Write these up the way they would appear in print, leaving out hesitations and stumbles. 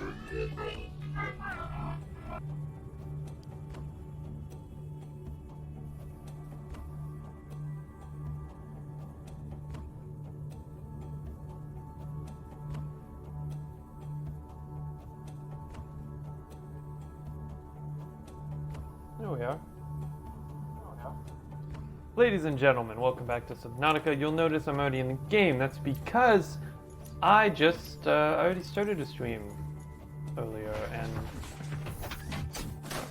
There we are. Ladies and gentlemen, welcome back to Subnautica. You'll notice I'm already in the game. That's because I just already started a stream earlier and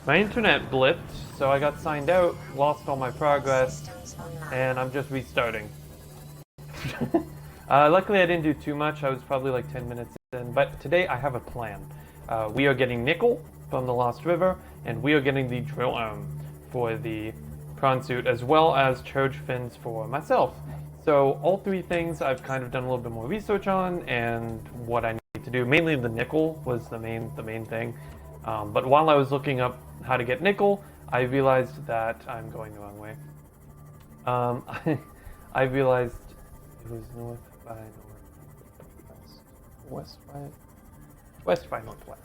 my internet blipped, so I got signed out, lost all my progress, and I'm just restarting. Luckily I didn't do too much. I was probably like 10 minutes in, but today I have a plan. We are getting nickel from the Lost River, and we are getting the drill arm for the prawn suit, as well as charge fins for myself. So all three things I've kind of done a little bit more research on, and what I need to do. Mainly the nickel was the main thing. But while I was looking up how to get nickel, I realized that I'm going the wrong way. I realized it was north by northwest, west by northwest.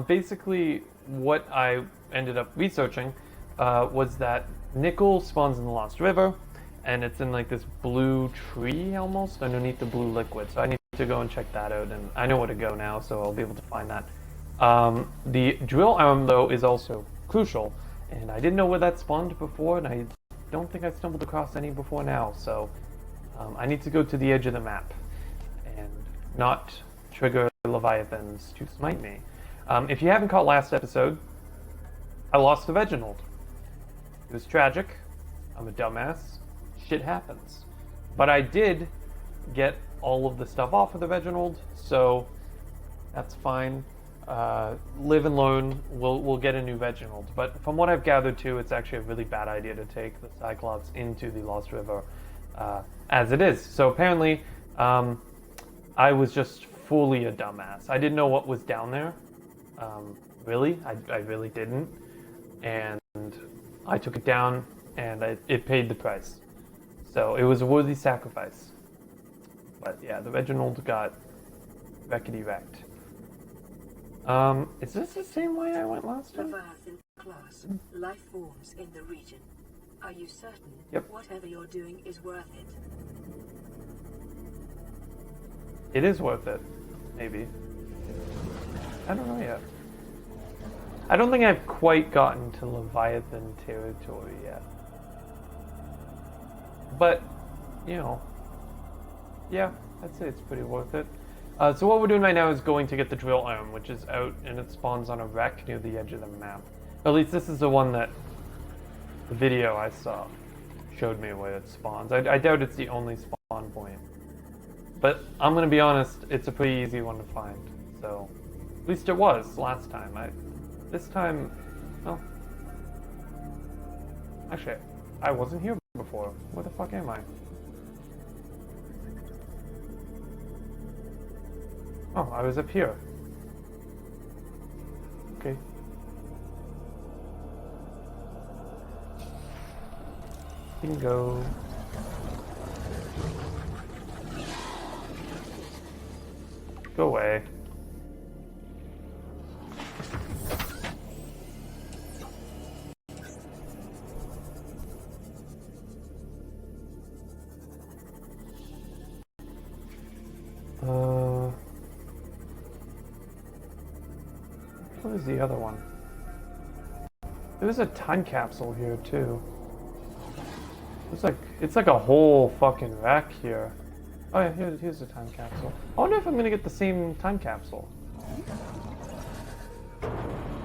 Basically, what I ended up researching was that nickel spawns in the Lost River, and it's in like this blue tree almost underneath the blue liquid. So I need to go and check that out, and I know where to go now, so I'll be able to find that. The drill arm, though, is also crucial, and I didn't know where that spawned before, and I don't think I stumbled across any before now, so I need to go to the edge of the map and not trigger leviathans to smite me. If you haven't caught last episode, I lost the Reginald. It was tragic. I'm a dumbass. Shit happens. But I did get all of the stuff off of the Reginald, so that's fine. Live and learn. We'll get a new Reginald. But from what I've gathered too, it's actually a really bad idea to take the Cyclops into the Lost River as it is. So apparently, I was just fully a dumbass. I didn't know what was down there. Really, I really didn't, and I took it down, and it paid the price. So it was a worthy sacrifice. But yeah, the Reginald got wreckety wrecked. Is this the same way I went last time? Leviathan class, life forms in the region. Are you certain? Yep. Whatever you're doing is worth it? It is worth it, maybe. I don't know yet. I don't think I've quite gotten to Leviathan territory yet. But, you know, yeah, I'd say it's pretty worth it. So what we're doing right now is going to get the drill arm, which is out and it spawns on a wreck near the edge of the map. Or at least this is the one that the video I saw showed me where it spawns. I doubt it's the only spawn point. But I'm going to be honest, it's a pretty easy one to find. So, at least it was last time. This time, well, actually, I wasn't here before. Where the fuck am I? Oh, I was up here. Okay. Bingo. Go away. What is the other one? There's a time capsule here too. It's like a whole fucking wreck here. Oh yeah, here's the time capsule. I wonder if I'm gonna get the same time capsule.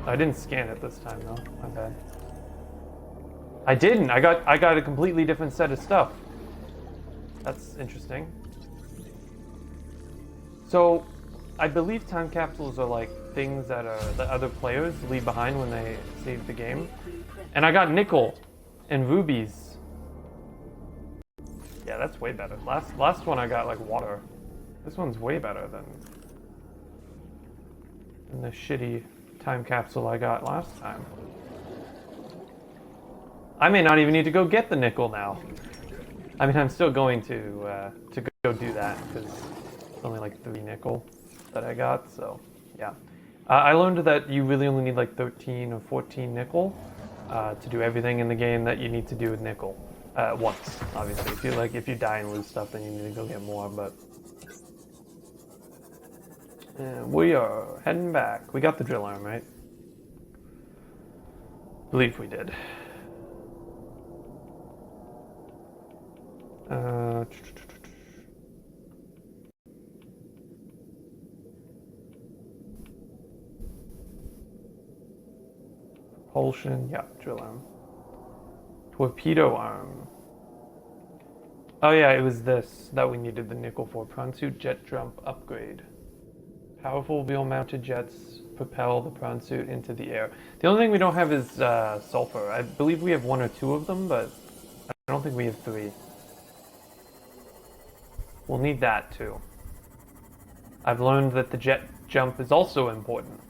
I didn't scan it this time though. My bad. I didn't. I got a completely different set of stuff. That's interesting. So, I believe time capsules are like things that other players leave behind when they save the game. And I got nickel and rubies. Yeah, that's way better. Last one I got like water. This one's way better than the shitty time capsule I got last time. I may not even need to go get the nickel now. I mean, I'm still going to go do that because it's only like 3 nickel. that I got, so yeah. I learned that you really only need like 13 or 14 nickel to do everything in the game that you need to do with nickel once. Obviously, if you die and lose stuff, then you need to go get more. But we are heading back. We got the drill arm, right? I believe we did. Propulsion, yeah, drill arm. Torpedo arm. Oh yeah, it was this that we needed the nickel for. Prawn suit jet jump upgrade. Powerful wheel-mounted jets propel the prawn suit into the air. The only thing we don't have is sulfur. I believe we have 1 or 2 of them, but I don't think we have 3. We'll need that too. I've learned that the jet jump is also important.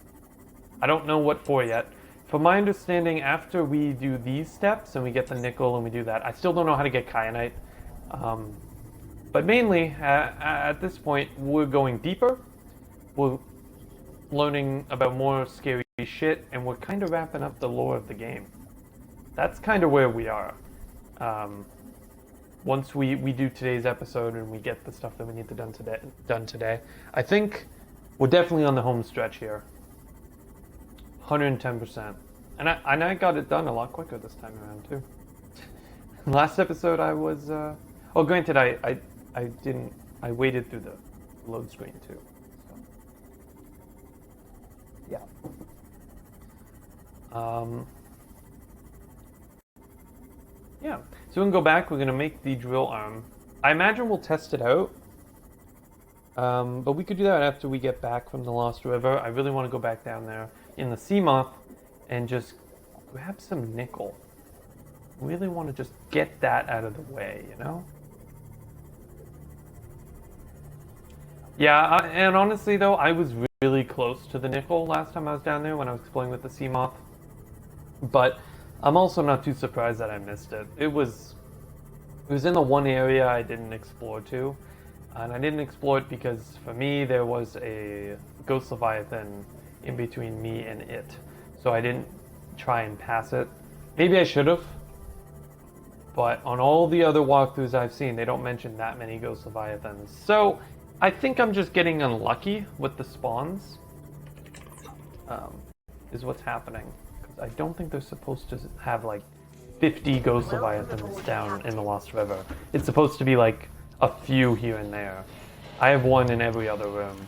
I don't know what for yet. From my understanding, after we do these steps and we get the nickel and we do that, I still don't know how to get kyanite. But mainly, at this point, we're going deeper. We're learning about more scary shit, and we're kind of wrapping up the lore of the game. That's kind of where we are. Once we do today's episode and we get the stuff that we need to done today, I think we're definitely on the home stretch here. 110%. And I got it done a lot quicker this time around too. Last episode I was granted I waited through the load screen too. So. Yeah. Yeah. So we can go back, we're gonna make the drill arm. I imagine we'll test it out. But we could do that after we get back from the Lost River. I really want to go back down there in the sea moth and just grab some nickel. Really want to just get that out of the way, you know? Yeah, and honestly though, I was really close to the nickel last time I was down there when I was exploring with the sea moth. But I'm also not too surprised that I missed it. It was in the one area I didn't explore too. And I didn't explore it because for me there was a ghost leviathan in between me and it. So I didn't try and pass it. Maybe I should have. But on all the other walkthroughs I've seen, they don't mention that many ghost leviathans. So I think I'm just getting unlucky with the spawns. Is what's happening. I don't think they're supposed to have like 50 ghost leviathans down in the Lost River. It's supposed to be like a few here and there. I have one in every other room.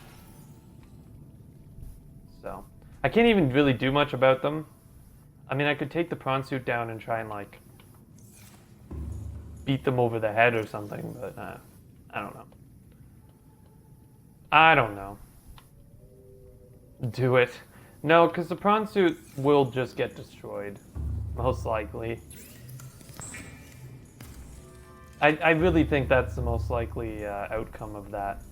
So I can't even really do much about them. I mean, I could take the prawn suit down and try and like beat them over the head or something, but I don't know. I don't know. Do it. No, because the prawn suit will just get destroyed. Most likely. I really think that's the most likely outcome of that.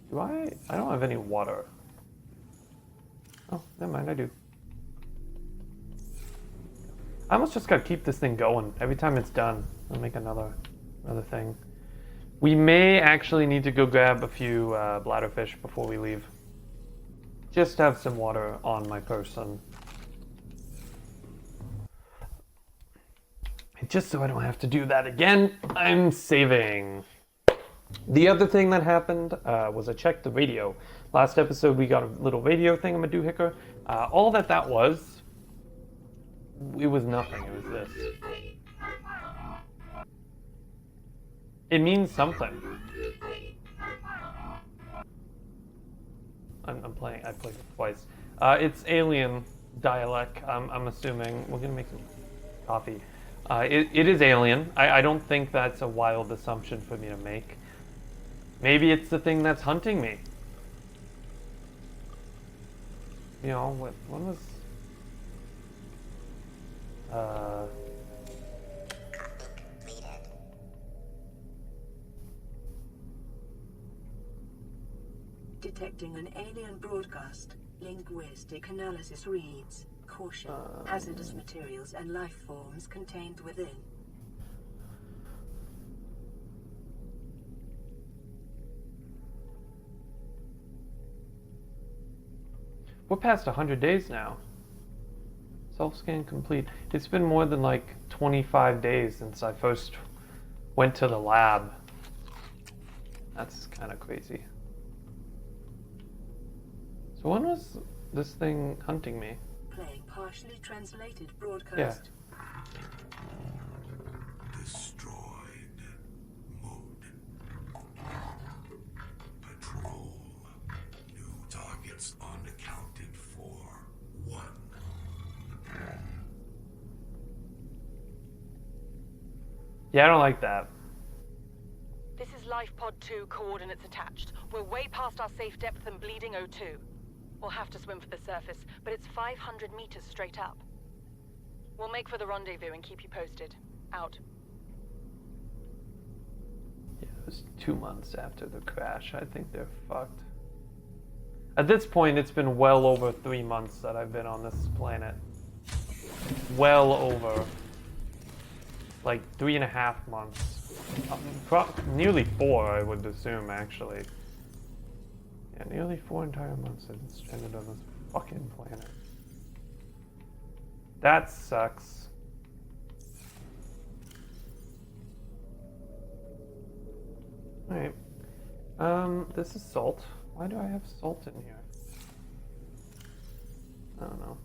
Do I? I don't have any water. Oh, never mind, I do. I almost just gotta keep this thing going. Every time it's done, I'll make another thing. We may actually need to go grab a few bladderfish before we leave. Just have some water on my person. Just so I don't have to do that again, I'm saving. The other thing that happened was I checked the radio. Last episode we got a little radio thingamadoohicker. All that was, it was nothing, it was this. It means something. I played it twice. It's alien dialect, I'm assuming. We're gonna make some coffee. It is alien. I don't think that's a wild assumption for me to make. Maybe it's the thing that's hunting me. You know, when was... Detecting an alien broadcast. Linguistic analysis reads, caution, hazardous materials and life forms contained within. We're past 100 days now. Self-scan complete. It's been more than like 25 days since I first went to the lab. That's kind of crazy. So when was this thing hunting me? Playing partially translated broadcast. Yeah. Destroyed. Mode. Patrol. New targets unaccounted for. 1. Yeah, I don't like that. This is Life Pod 2, coordinates attached. We're way past our safe depth and bleeding O2. We'll have to swim for the surface, but it's 500 meters straight up. We'll make for the rendezvous and keep you posted. Out. Yeah, it was 2 months after the crash. I think they're fucked. At this point, it's been well over 3 months that I've been on this planet. Well over. Like 3.5 months. Nearly 4, I would assume, actually. Yeah, nearly 4 entire months I've been stranded on this fucking planet. That sucks. Alright. This is salt. Why do I have salt in here? I don't know.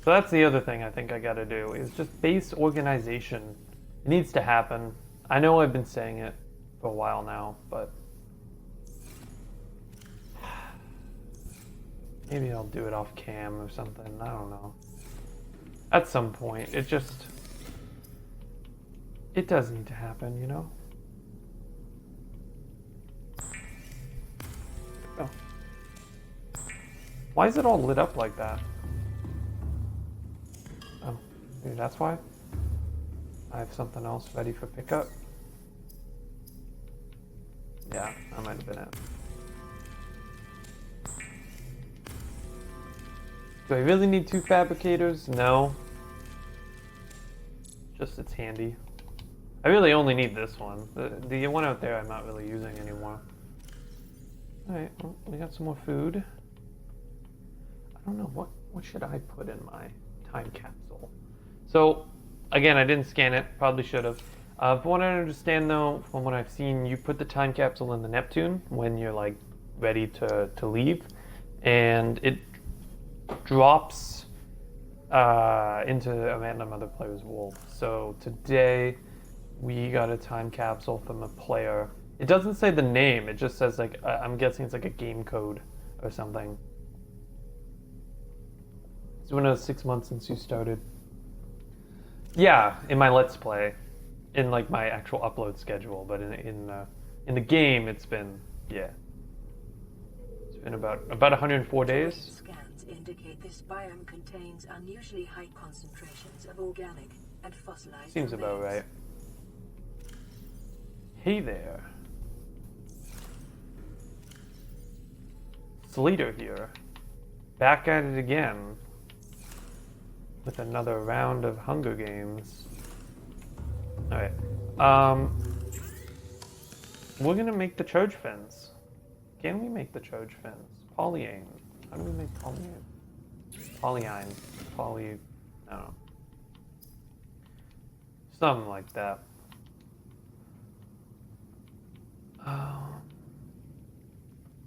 So that's the other thing I think I gotta do, is just base organization. It needs to happen. I know I've been saying it for a while now, but maybe I'll do it off cam or something. I don't know. At some point, it does need to happen, you know? Oh. Why is it all lit up like that? Oh, maybe that's why? I have something else ready for pickup. Yeah, that might have been it. Do I really need 2 fabricators? No. Just it's handy. I really only need this one. The one out there I'm not really using anymore. Alright, well, we got some more food. I don't know, what should I put in my time capsule? So, again, I didn't scan it. Probably should have. From what I understand, though, from what I've seen, you put the time capsule in the Neptune when you're, like, ready to leave. And it drops into a random other player's wolf. So today, we got a time capsule from a player. It doesn't say the name. It just says, like, I'm guessing it's like a game code or something. It's been 6 months since you started. Yeah, in my Let's Play, in like my actual upload schedule, but in the game, it's been it's been about 104 days. Scans indicate this biome contains unusually high concentrations of organic and fossilized Seems about remains. right. Hey there, Slater here, back at it again with another round of Hunger Games. Alright. We're gonna make the charge fins. Can we make the charge fins? Polyane. How do we make polyane? Polyine. I don't know. Something like that.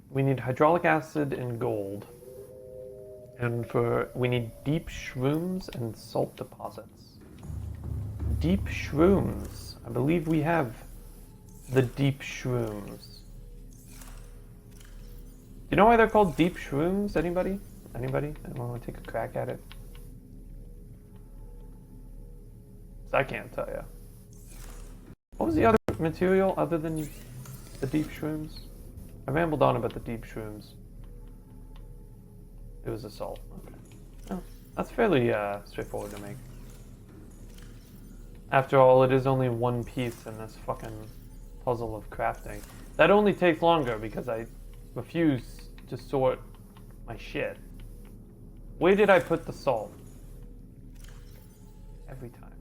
We need hydraulic acid and gold. And we need deep shrooms and salt deposits. Deep shrooms. I believe we have the deep shrooms. Do you know why they're called deep shrooms? Anybody? Anybody? Anyone want to take a crack at it? 'Cause I can't tell you. What was the other material other than the deep shrooms? I rambled on about the deep shrooms. It was a salt. Okay. Oh, that's fairly straightforward to make. After all, it is only one piece in this fucking puzzle of crafting. That only takes longer because I refuse to sort my shit. Where did I put the salt? Every time.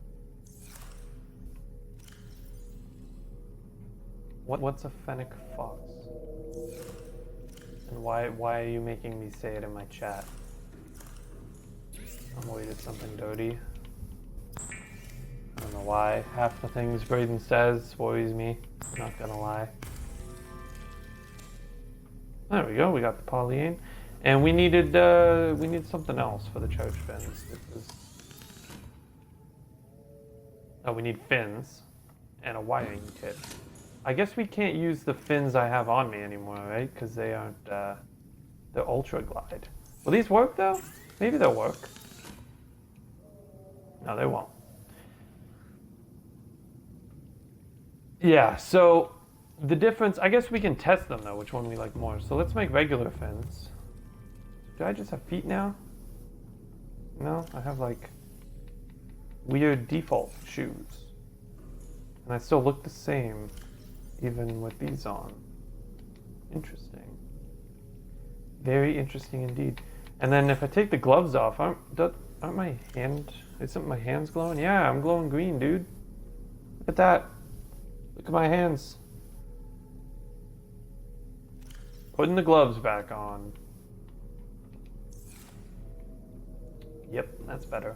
What's a fennec fox? And why are you making me say it in my chat? I'm worried it's something dirty. I don't know why. Half the things Braden says worries me. Not gonna lie. There we go. We got the polyane, and we need something else for the charge fins. Oh, we need fins and a wiring kit. I guess we can't use the fins I have on me anymore, right? Because they aren't. They're ultra glide. Will these work though? Maybe they'll work. No, they won't. Yeah, so the difference, I guess we can test them though, which one we like more. So let's make regular fins. Do I just have feet now? No, I have like weird default shoes. And I still look the same even with these on. Interesting. Very interesting indeed. And then if I take the gloves off, isn't my hands glowing? Yeah, I'm glowing green, dude. Look at that. Look at my hands. Putting the gloves back on. Yep, that's better.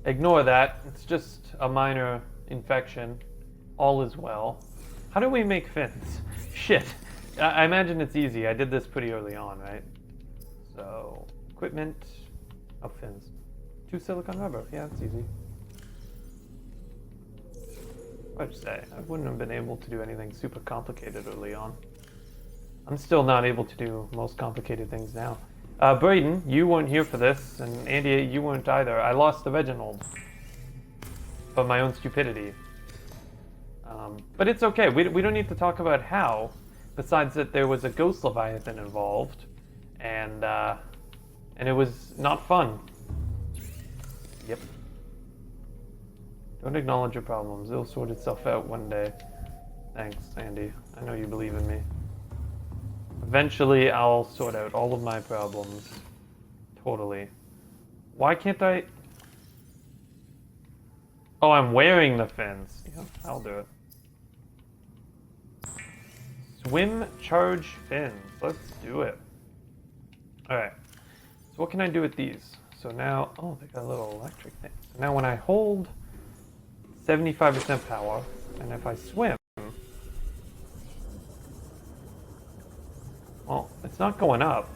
Ignore that. It's just a minor infection. All is well. How do we make fins? Shit. I imagine it's easy. I did this pretty early on, right? So, equipment. Oh, fins. 2 silicone rubber. Yeah, that's easy. What'd you say? I wouldn't have been able to do anything super complicated early on. I'm still not able to do most complicated things now. Braden, you weren't here for this, and Andy, you weren't either. I lost the Reginald. Of my own stupidity. But it's okay. We don't need to talk about how, besides that there was a ghost Leviathan involved, and it was not fun. Yep. Don't acknowledge your problems. It'll sort itself out one day. Thanks, Andy. I know you believe in me. Eventually, I'll sort out all of my problems. Totally. Why can't I... Oh, I'm wearing the fins. Yeah, I'll do it. Swim, charge, fins. Let's do it. Alright. So what can I do with these? So now... Oh, they got a little electric thing. So now when I hold 75% power, and if I swim... Well, it's not going up.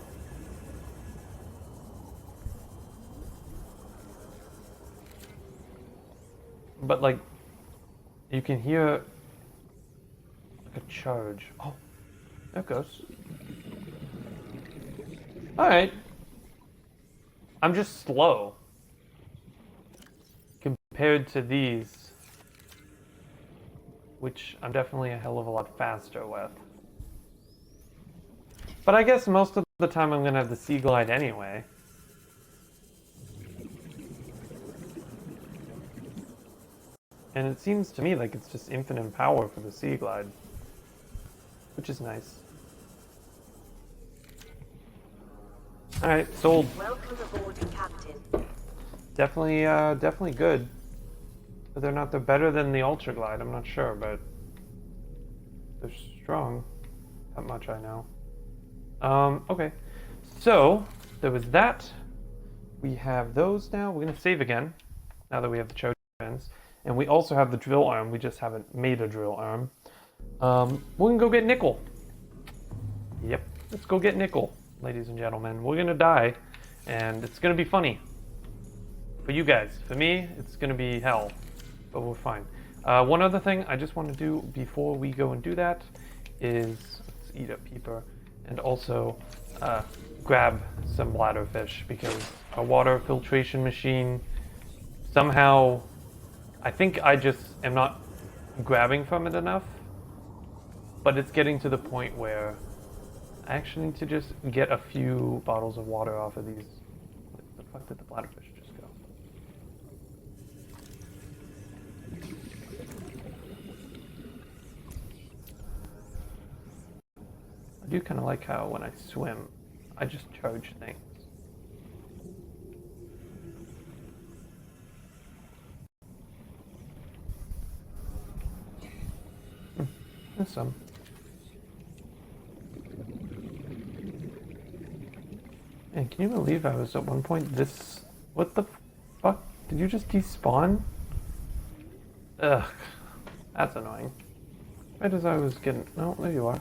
But like, you can hear like a charge. Oh, there it goes. Alright. I'm just slow. Compared to these, which I'm definitely a hell of a lot faster with. But I guess most of the time I'm gonna have the Sea Glide anyway. And it seems to me like it's just infinite power for the Sea Glide, which is nice. Alright, sold. Welcome aboard, Captain. Definitely good. Whether or not they're better than the Ultra Glide, I'm not sure, but they're strong. That much I know. Okay. So, there was that. We have those now. We're gonna save again, now that we have the charge fins. And we also have the drill arm. We just haven't made a drill arm. We're gonna go get nickel. Yep, let's go get nickel, ladies and gentlemen. We're gonna die, and it's gonna be funny. For you guys. For me, it's gonna be hell, but we're fine. One other thing I just want to do before we go and do that is, let's eat a peeper, and also grab some bladderfish, because a water filtration machine somehow, I think I just am not grabbing from it enough, but it's getting to the point where I actually need to just get a few bottles of water off of these. Where the fuck did the bladderfish just go? I do kind of like how when I swim, I just charge things. There's some. And can you believe I was at one point this... What the fuck? Did you just despawn? Ugh. That's annoying. Right as I was getting... Oh, there you are.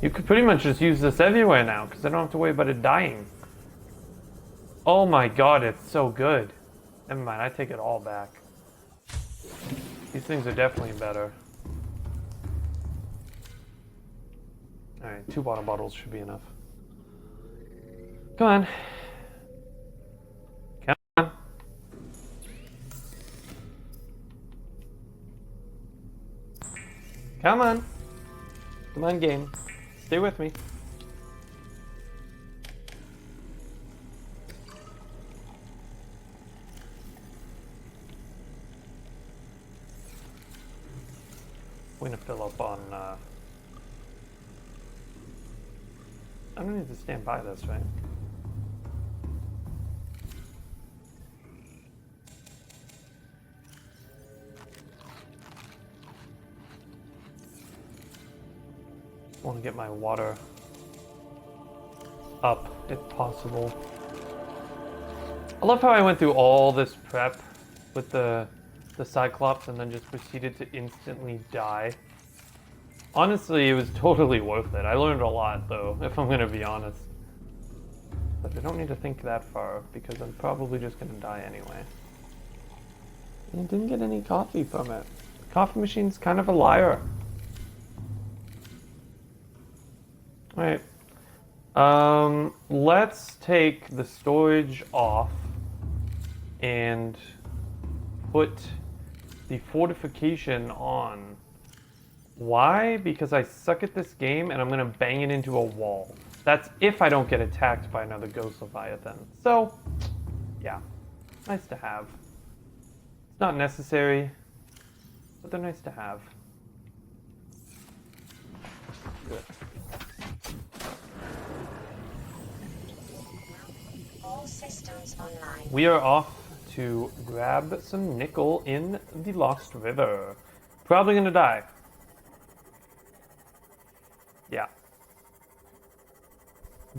You could pretty much just use this everywhere now, because I don't have to worry about it dying. Oh my god, it's so good. Never mind, I take it all back. These things are definitely better. Alright, 2 water bottles should be enough. Come on. Come on. Come on. Come on, game. Stay with me. We're gonna fill up on, I don't need to stand by this, right? I want to get my water up, if possible. I love how I went through all this prep with the Cyclops and then just proceeded to instantly die. Honestly, it was totally worth it. I learned a lot, though, if I'm gonna be honest. But I don't need to think that far, because I'm probably just gonna die anyway. And I didn't get any coffee from it. The coffee machine's kind of a liar. Alright. Let's take the storage off and put the fortification on. Why? Because I suck at this game and I'm gonna bang it into a wall. That's if I don't get attacked by another Ghost Leviathan. So, yeah. Nice to have. It's not necessary, but they're nice to have. Good. All systems online. We are off to grab some nickel in the Lost River. Probably gonna die. Yeah.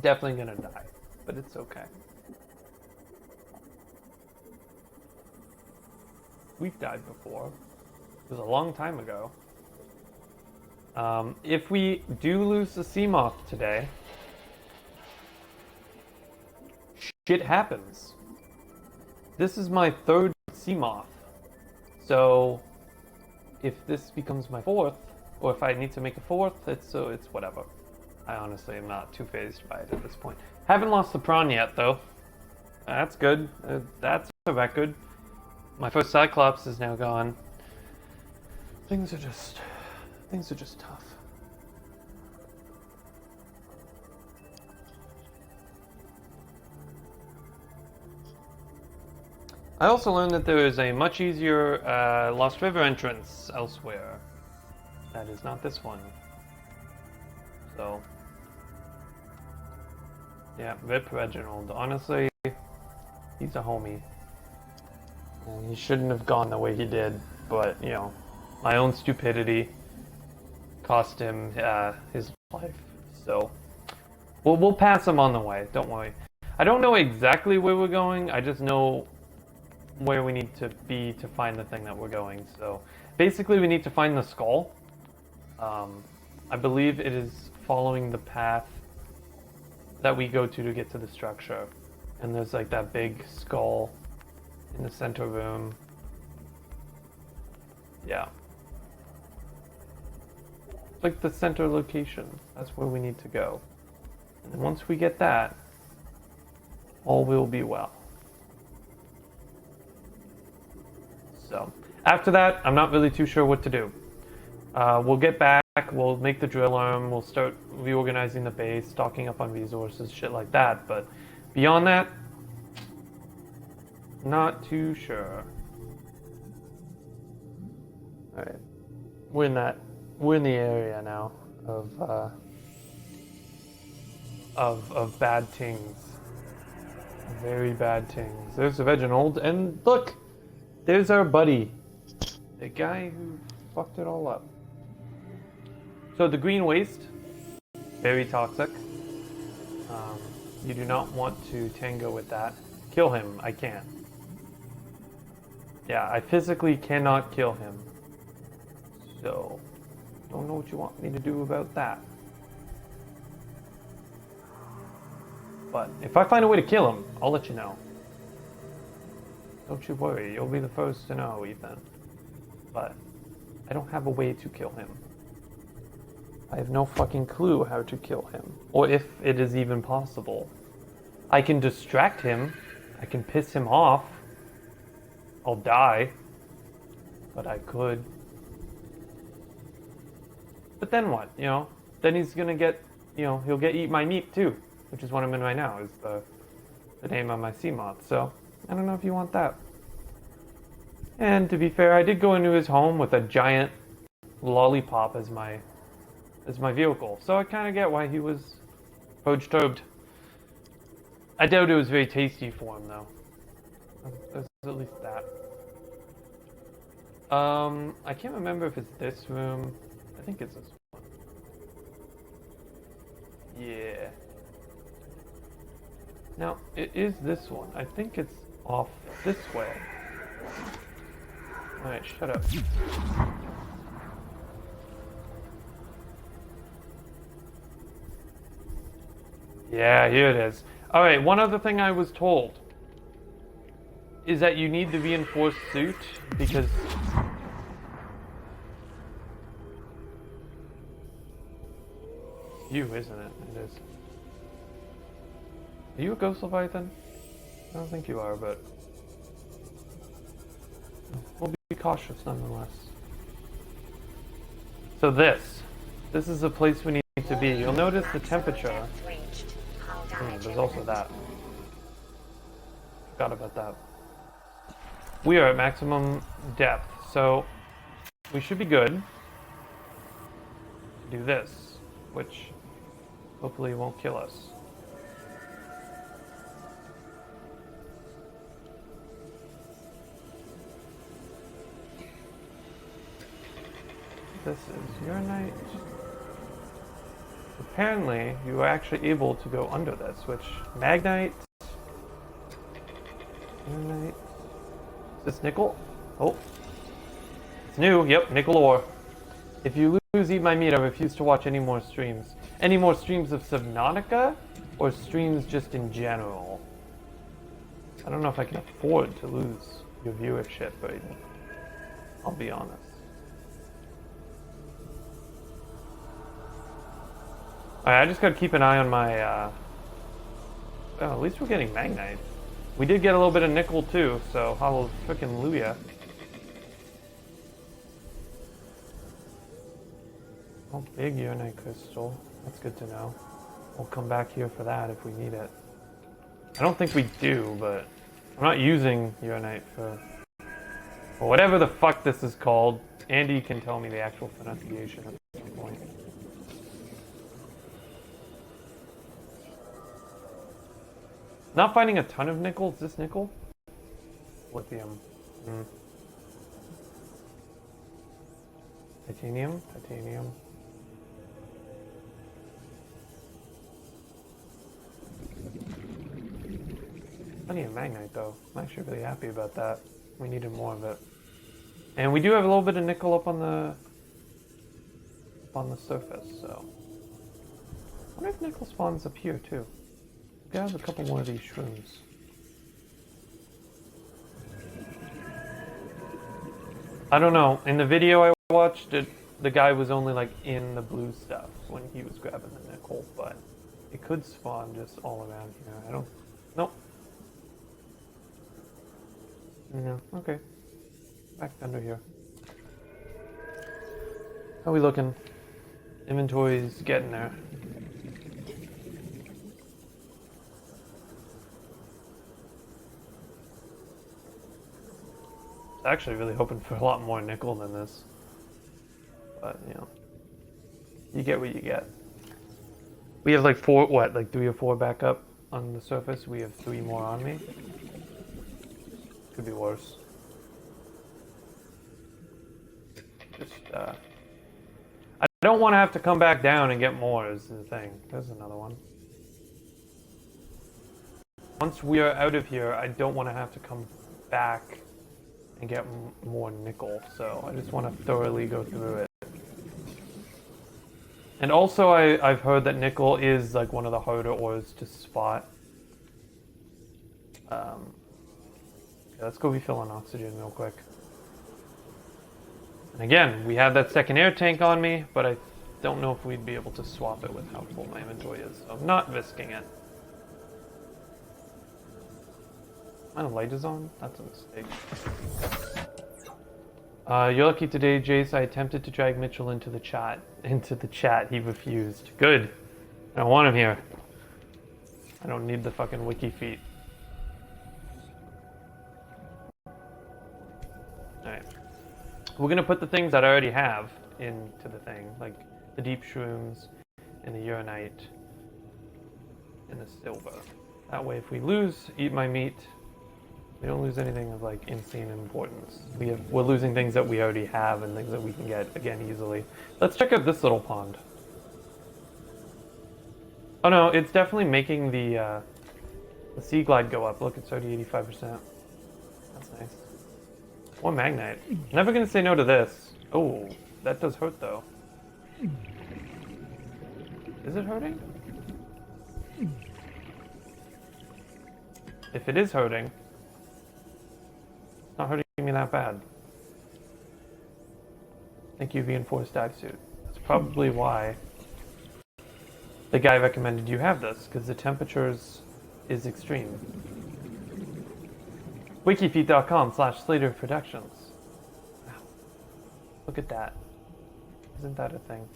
Definitely gonna die, but it's okay. We've died before. It was a long time ago. If we do lose the Seamoth today, shit happens. This is my 3rd Seamoth. So, if this becomes my 4th, or if I need to make a 4th, it's whatever. I honestly am not too phased by it at this point. Haven't lost the prawn yet, though. That's good. That's a record. My first Cyclops is now gone. Things are just tough. I also learned that there is a much easier Lost River entrance elsewhere. That is not this one. So, yeah, Rip Reginald. Honestly, he's a homie. And he shouldn't have gone the way he did, but, you know, my own stupidity cost him his life. So, we'll pass him on the way, don't worry. I don't know exactly where we're going, I just know where we need to be to find the thing that we're going. So, basically we need to find the skull. I believe it is following the path that we go to get to the structure. And there's like that big skull in the center room. Yeah. It's like the center location. That's where we need to go. And then once we get that, all will be well. So, after that, I'm not really too sure what to do. We'll get back, we'll make the drill arm, we'll start reorganizing the base, stocking up on resources, shit like that. But beyond that, not too sure. Alright. We're in the area now of bad things. Very bad things. There's Reginald, and look! There's our buddy. The guy who fucked it all up. So the green waste, very toxic. You do not want to tango with that. Kill him, I can't. Yeah, I physically cannot kill him. So, don't know what you want me to do about that. But if I find a way to kill him, I'll let you know. Don't you worry, you'll be the first to know, Ethan. But I don't have a way to kill him. I have no fucking clue how to kill him, or if it is even possible. I can distract him, I can piss him off. I'll die, but I could. But then what, you know? Then he's gonna get, you know, he'll get eat my meat too, which is what I'm in right now, is the name on my sea moth. So, I don't know if you want that. And to be fair, I did go into his home with a giant lollipop as my vehicle, so I kind of get why he was perturbed. I doubt it was very tasty for him, though. There's at least that. I can't remember if it's this room. I think it's this one. Yeah. Now, it is this one. I think it's off this way. Alright, shut up. Yeah, here it is. Alright, one other thing I was told is that you need the reinforced suit because you, isn't it? It is. Are you a ghost leviathan? I don't think you are, but we'll be cautious nonetheless. So this is a place we need to be. You'll notice the temperature. There's also that. Forgot about that. We are at maximum depth, so we should be good. Do this, which hopefully won't kill us. This is urinite. Apparently, you are actually able to go under this, which magnite. Urinite. Is this nickel? Oh. It's new. Yep, nickel ore. If you lose Eat My Meat, I refuse to watch any more streams. Any more streams of Subnautica? Or streams just in general? I don't know if I can afford to lose your viewership, but I'll be honest. Alright, I just gotta keep an eye on my, oh, at least we're getting magnite. We did get a little bit of nickel too, so hallelujah. Oh, big urinite crystal. That's good to know. We'll come back here for that if we need it. I don't think we do, but I'm not using urinite for whatever the fuck this is called. Andy can tell me the actual pronunciation at some point. Not finding a ton of nickel. Is this nickel? Lithium. Titanium? Titanium. Plenty of magnite though. I'm actually really happy about that. We needed more of it. And we do have a little bit of nickel up on the surface, so. I wonder if nickel spawns up here too. Grab a couple more of these shrooms. I don't know. In the video I watched, the guy was only like in the blue stuff when he was grabbing the nickel, but it could spawn just all around here. I don't. Nope. No. Okay. Back under here. How are we looking? Inventory's getting there. Actually really hoping for a lot more nickel than this, but you know, you get what you get. We have like 3 or 4 back up on the surface. We have 3 more on me. Could be worse. Just I I don't want to have to come back down and get more is the thing. There's another one. Once we are out of here, I don't want to have to come back and get more nickel, so I just want to thoroughly go through it. And also, I've heard that nickel is like one of the harder ores to spot. Okay, let's go refill on oxygen real quick. And again, we have that second air tank on me, but I don't know if we'd be able to swap it with how full my inventory is, so I'm not risking it. My light is on? That's a mistake. You're lucky today, Jace. I attempted to drag Mitchell into the chat. He refused. Good. I don't want him here. I don't need the fucking wiki feet. Alright. We're gonna put the things that I already have into the thing, like the deep shrooms and the uranite and the silver. That way if we lose, eat my meat, we don't lose anything of like insane importance. We're losing things that we already have and things that we can get again easily. Let's check out this little pond. Oh no, it's definitely making the sea glide go up. Look, it's already 85%. That's nice. More magnite. Never gonna say no to this. Oh, that does hurt though. Is it hurting? If it is hurting, it's not hurting me that bad. Thank you, reinforced dive suit. That's probably why the guy recommended you have this, because the temperatures is extreme. Wikifeet.com/Slater Productions. Wow. Look at that. Isn't that a thing?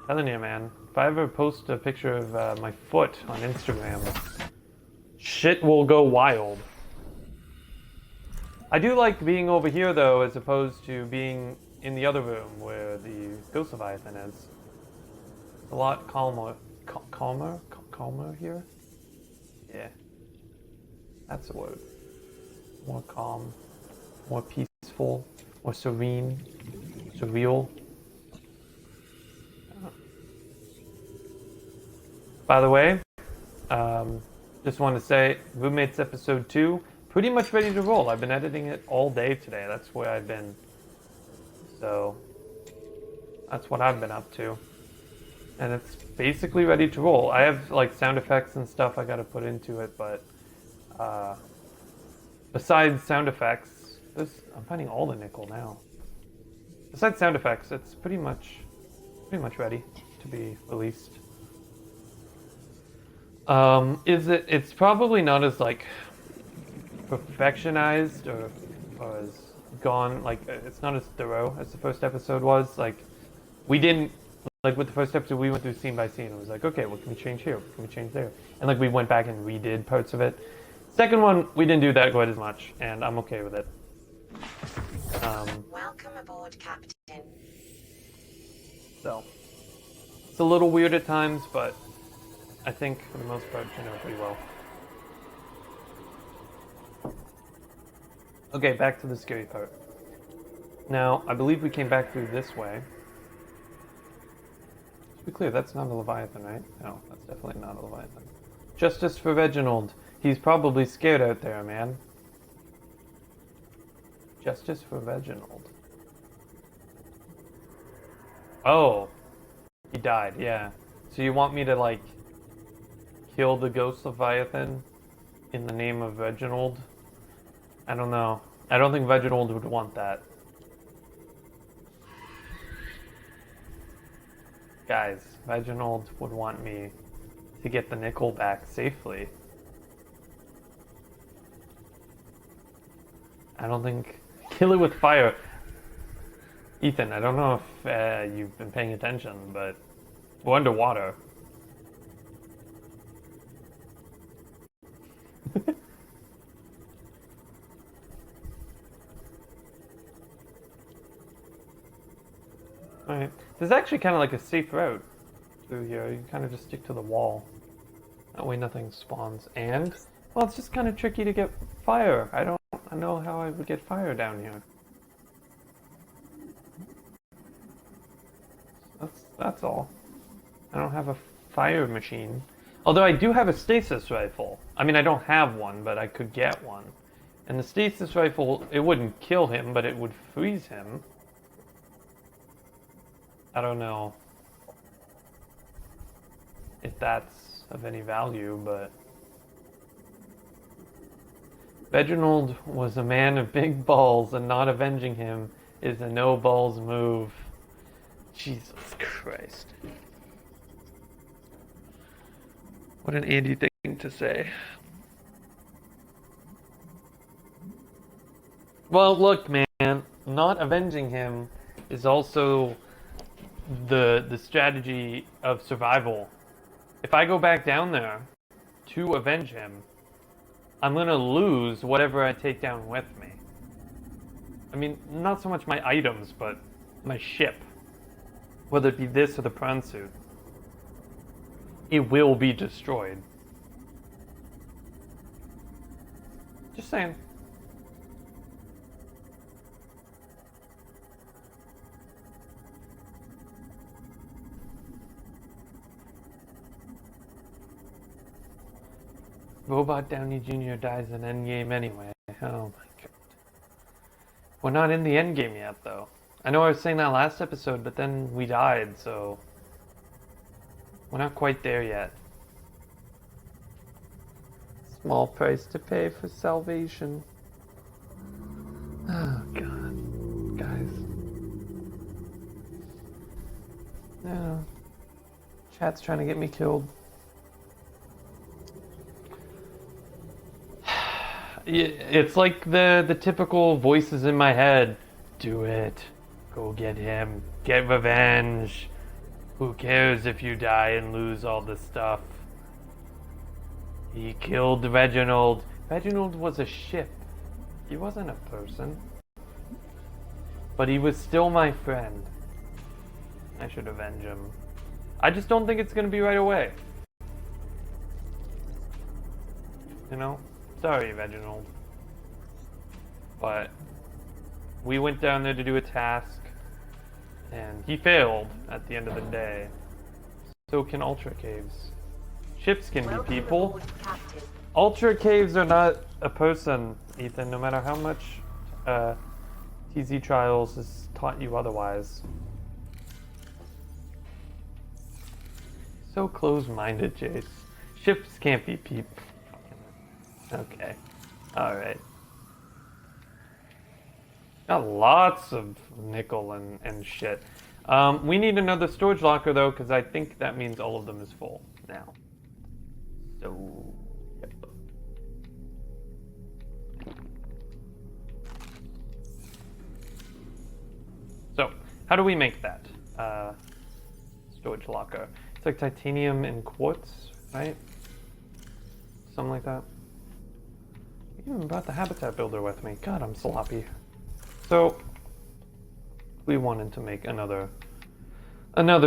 Telling you, man. If I ever post a picture of my foot on Instagram, shit will go wild. I do like being over here, though, as opposed to being in the other room where the Ghost Leviathan is. It's a lot calmer. Calmer here? Yeah. That's the word. More calm, more peaceful, more serene, surreal. By the way, just want to say, Roommates Episode 2, pretty much ready to roll. I've been editing it all day today. That's where I've been. So, that's what I've been up to. And it's basically ready to roll. I have like sound effects and stuff I gotta put into it, but besides sound effects, I'm finding all the nickel now. Besides sound effects, it's pretty much ready to be released. It's probably not as like perfectionized or as gone, like it's not as thorough as the first episode was. Like we didn't, like with the first episode we went through scene by scene. It was like, okay, what can we change here? What can we change there? And like we went back and redid parts of it. Second one, we didn't do that quite as much, and I'm okay with it. Welcome aboard, Captain. So it's a little weird at times, but I think for the most part, turned out pretty well. Okay, back to the scary part. Now, I believe we came back through this way. To be clear, that's not a Leviathan, right? No, that's definitely not a Leviathan. Justice for Reginald. He's probably scared out there, man. Justice for Reginald. Oh. He died, yeah. So you want me to, like, kill the ghost Leviathan in the name of Reginald? I don't know. I don't think Reginald would want that. Guys, Reginald would want me to get the nickel back safely. I don't think... Kill it with fire. Ethan, I don't know if you've been paying attention, but we're underwater. Alright. There's actually kind of like a safe route through here. You kind of just stick to the wall. That way nothing spawns. And, well, it's just kind of tricky to get fire. I know how I would get fire down here. That's all. I don't have a fire machine. Although I do have a stasis rifle. I mean, I don't have one, but I could get one. And the stasis rifle, it wouldn't kill him, but it would freeze him. I don't know if that's of any value, but... Reginald was a man of big balls, and not avenging him is a no-balls move. Jesus Christ. What an Andy thing to say. Well, look, man, not avenging him is also the strategy of survival. If I go back down there to avenge him, I'm gonna lose whatever I take down with me. I mean, not so much my items, but my ship. Whether it be this or the prawn suit. It will be destroyed. Just saying. Robot Downey Jr. dies in Endgame anyway. Oh my god. We're not in the endgame yet, though. I know I was saying that last episode, but then we died, so... We're not quite there yet. Small price to pay for salvation. Oh god. Guys. No. Chat's trying to get me killed. It's like the typical voices in my head. Do it. Go get him. Get revenge. Who cares if you die and lose all the stuff? He killed Reginald. Reginald was a ship. He wasn't a person. But he was still my friend. I should avenge him. I just don't think it's gonna be right away. You know? Sorry, Reginald. But we went down there to do a task, and he failed at the end of the day. So can Ultra Caves. Ships can be people. Ultra Caves are not a person, Ethan, no matter how much TZ Trials has taught you otherwise. So close-minded, Jace. Ships can't be people. Okay. Alright. Got lots of nickel and shit. We need another storage locker, though, because I think that means all of them is full now. So, yep. So, how do we make that? Storage locker. It's like titanium and quartz, right? Something like that. I even brought the habitat builder with me. God, I'm sloppy. So, we wanted to make another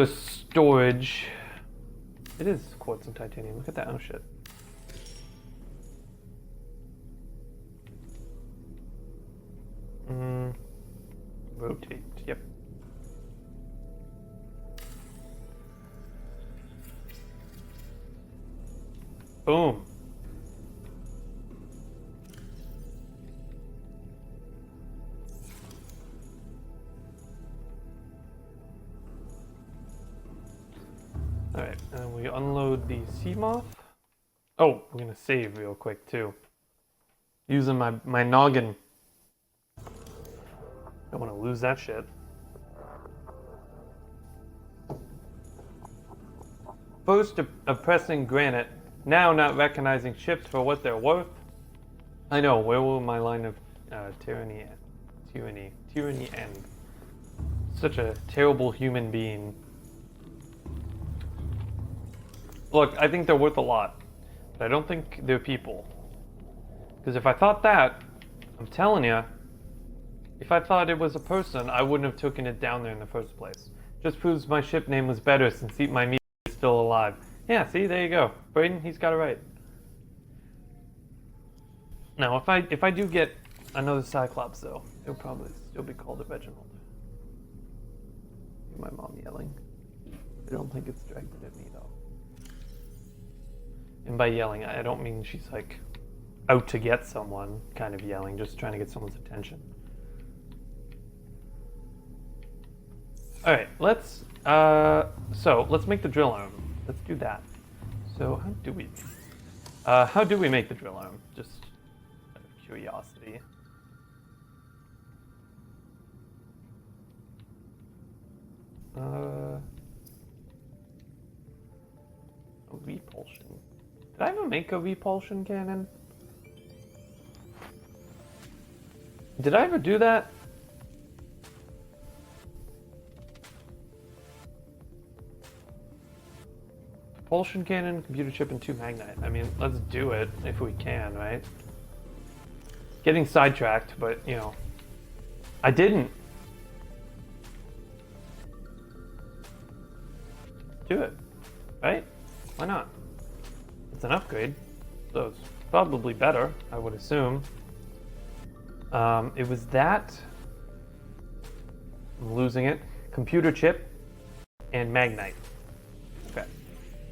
storage. It is quartz and titanium. Look at that. Oh shit. Rotate. Yep. Boom. Alright, and we unload the sea moth. Oh, we're gonna save real quick too. Using my noggin. Don't want to lose that shit. First oppressing granite, now not recognizing ships for what they're worth. I know, where will my line of tyranny end? Such a terrible human being. Look, I think they're worth a lot, but I don't think they're people. Because if I thought that, I'm telling you, if I thought it was a person, I wouldn't have taken it down there in the first place. Just proves my ship name was better since Eat My Meat is still alive. Yeah, see, there you go. Brayden, he's got it right. Now, if I do get another Cyclops, though, it'll probably still be called a Reginald. My mom yelling. I don't think it's directed at me though. And by yelling, I don't mean she's like out to get someone kind of yelling, just trying to get someone's attention. Alright, let's make the drill arm. Let's do that. So how do we make the drill arm? Just out of curiosity. A repulsion. Did I ever make a repulsion cannon? Did I ever do that? Propulsion cannon, computer chip, and 2 magnite. I mean, let's do it if we can, right? Getting sidetracked, but, you know, I didn't. Do it, right? Why not? It's an upgrade, so it's probably better, I would assume. It was that. I'm losing it. Computer chip and magnite. Okay.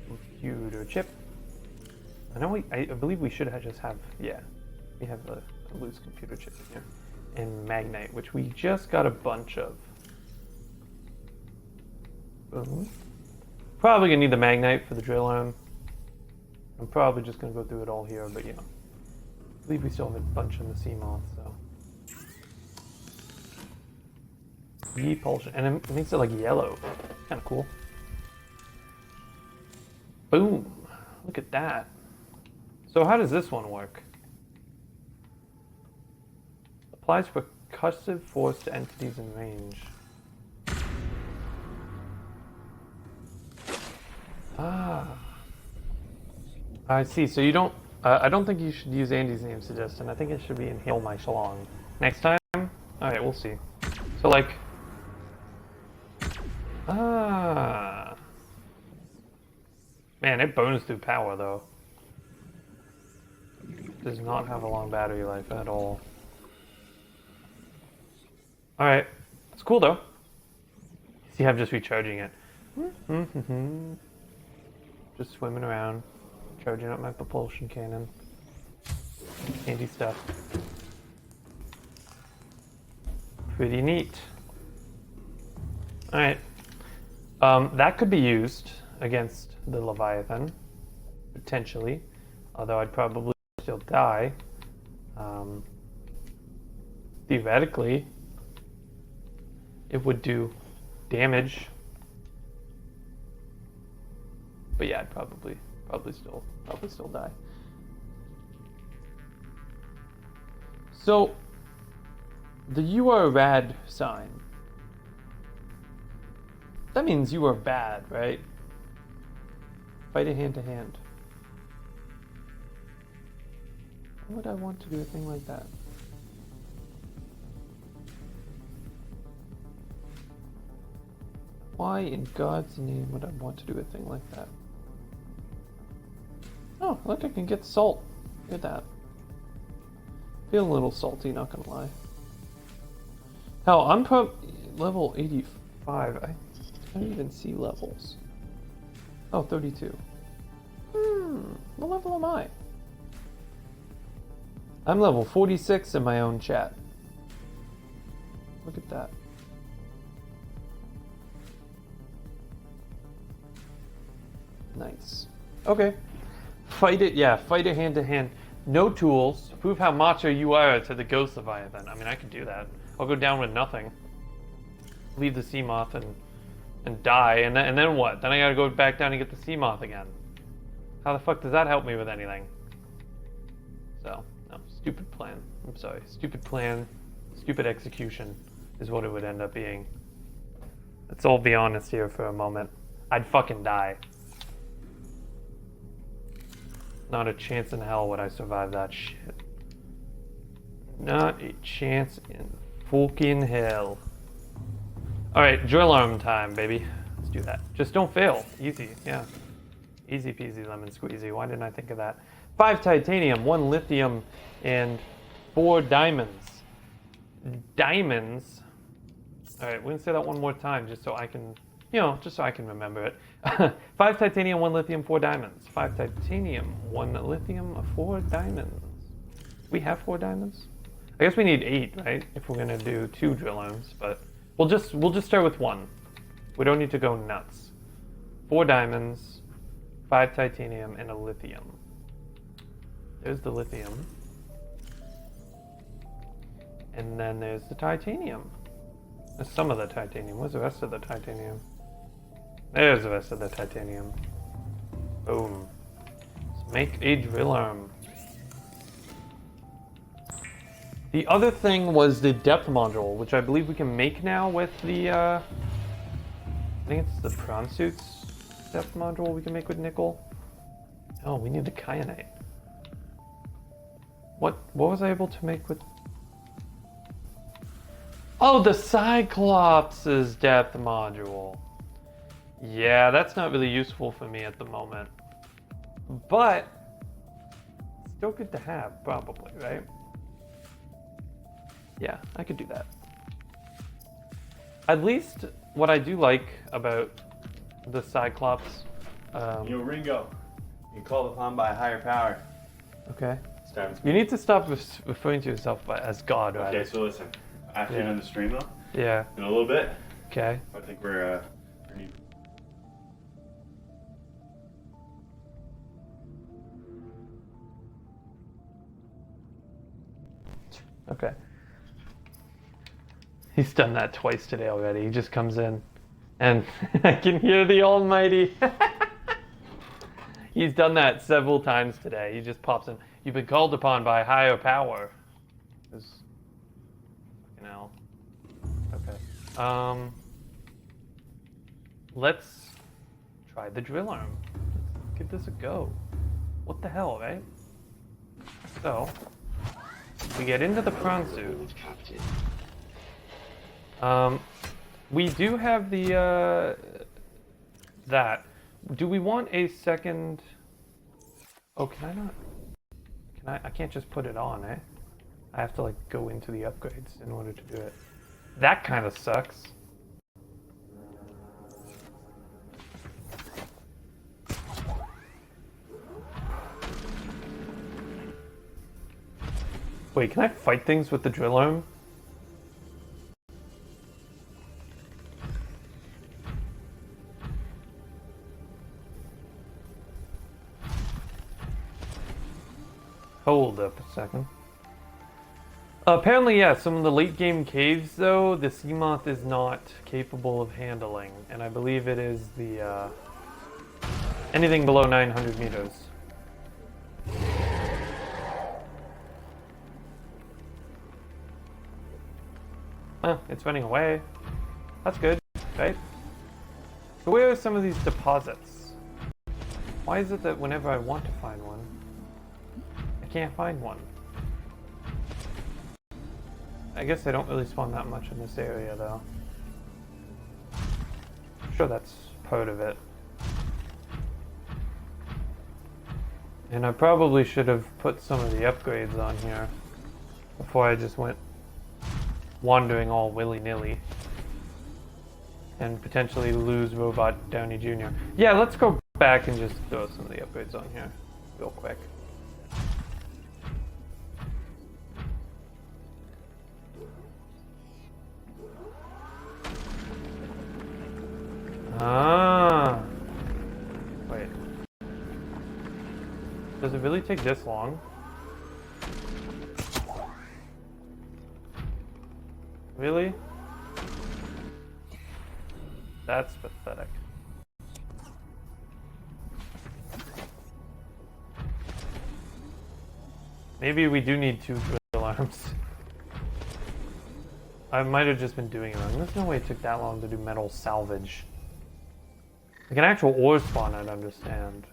Computer chip. I know I believe we should just have, yeah. We have a loose computer chip in here. And magnite, which we just got a bunch of. Boom. Probably gonna need the magnite for the drill arm. I'm probably just gonna go through it all here, but you know. I believe we still have a bunch in the CMOS, so. Repulsion, and it makes it like yellow. Kinda cool. Boom. Look at that. So how does this one work? Applies percussive force to entities in range. Ah. I see. So you don't... I don't think you should use Andy's name suggestion. I think it should be Inhale My Shalong. Next time? Alright, we'll see. So like... Ah. Man, it burns through power though. Does not have a long battery life at all. Alright. It's cool though. See, I'm just recharging it. Just swimming around. Charging up my propulsion cannon. Handy stuff. Pretty neat. Alright. That could be used against the Leviathan. Potentially. Although I'd probably still die. Theoretically, it would do damage. But yeah, I'd probably still die. So, the "you are rad" sign. That means you are bad, right? Fight it hand to hand. Why would I want to do a thing like that? Why in God's name would I want to do a thing like that? Oh, look, I can get salt. Look at that. Feel a little salty, not gonna lie. Hell, I'm level 85. I don't even see levels. Oh, 32. What level am I? I'm level 46 in my own chat. Look at that. Nice. Okay. Fight it, yeah, fight it hand to hand. No tools. Prove how macho you are to the Ghost Leviathan. I mean, I could do that. I'll go down with nothing. Leave the Seamoth and die, and then what? Then I gotta go back down and get the Seamoth again. How the fuck does that help me with anything? So, no, stupid plan. I'm sorry. Stupid plan, stupid execution is what it would end up being. Let's all be honest here for a moment. I'd fucking die. Not a chance in hell would I survive that shit. Not a chance in fucking hell. Alright, drill arm time, baby. Let's do that. Just don't fail. Easy, yeah. Easy peasy lemon squeezy. Why didn't I think of that? 5 titanium, 1 lithium, and 4 diamonds. Diamonds? Alright, we're gonna say that one more time just so I can, You know, just so I can remember it. 5 titanium, 1 lithium, 4 diamonds. 5 titanium, 1 lithium, 4 diamonds. We have 4 diamonds? I guess we need 8, right? If we're gonna do 2 drill arms, but we'll just start with 1. We don't need to go nuts. 4 diamonds, 5 titanium, and a lithium. There's the lithium. And then there's the titanium. There's some of the titanium. Where's the rest of the titanium? There's the rest of the titanium. Boom. Let's make a drill arm. The other thing was the depth module, which I believe we can make now with the, I think it's the prawn suits depth module we can make with nickel. Oh, we need the kyanite. What was I able to make with... Oh, the Cyclops' depth module. Yeah, that's not really useful for me at the moment. But, still good to have, probably, right? Yeah, I could do that. At least, what I do like about the Cyclops... Yo, Ringo, you're called upon by a higher power. Okay. It's time to You need to stop referring to yourself as God, right? Okay, so listen. After you're done the stream, though, Yeah, in a little bit, okay. I think we're need. Okay. He's done that twice today already. He just comes in and I can hear the Almighty. He's done that several times today. He just pops in. You've been called upon by higher power. You know. Okay. Let's try the drill arm. Let's give this a go. What the hell, right? So, we get into the prawn suit. We do have the, that. Do we want a second... Oh, can I not? Can I can't just put it on, eh? I have to, like, go into the upgrades in order to do it. That kind of sucks. Wait, can I fight things with the drill arm? Hold up a second. Apparently, yeah, some of the late game caves, though, the Seamoth is not capable of handling. And I believe it is the, anything below 900 meters. Huh, it's running away. That's good, right? So where are some of these deposits? Why is it that whenever I want to find one, I can't find one? I guess they don't really spawn that much in this area, though. I'm sure that's part of it. And I probably should have put some of the upgrades on here before I just went wandering all willy-nilly and potentially lose Robot Downey Jr. Yeah, let's go back and just throw some of the upgrades on here real quick. Ah. Wait. Does it really take this long? Really? That's pathetic. Maybe we do need 2 drill arms. I might have just been doing it wrong. There's no way it took that long to do metal salvage. Like an actual ore spawn, I'd understand.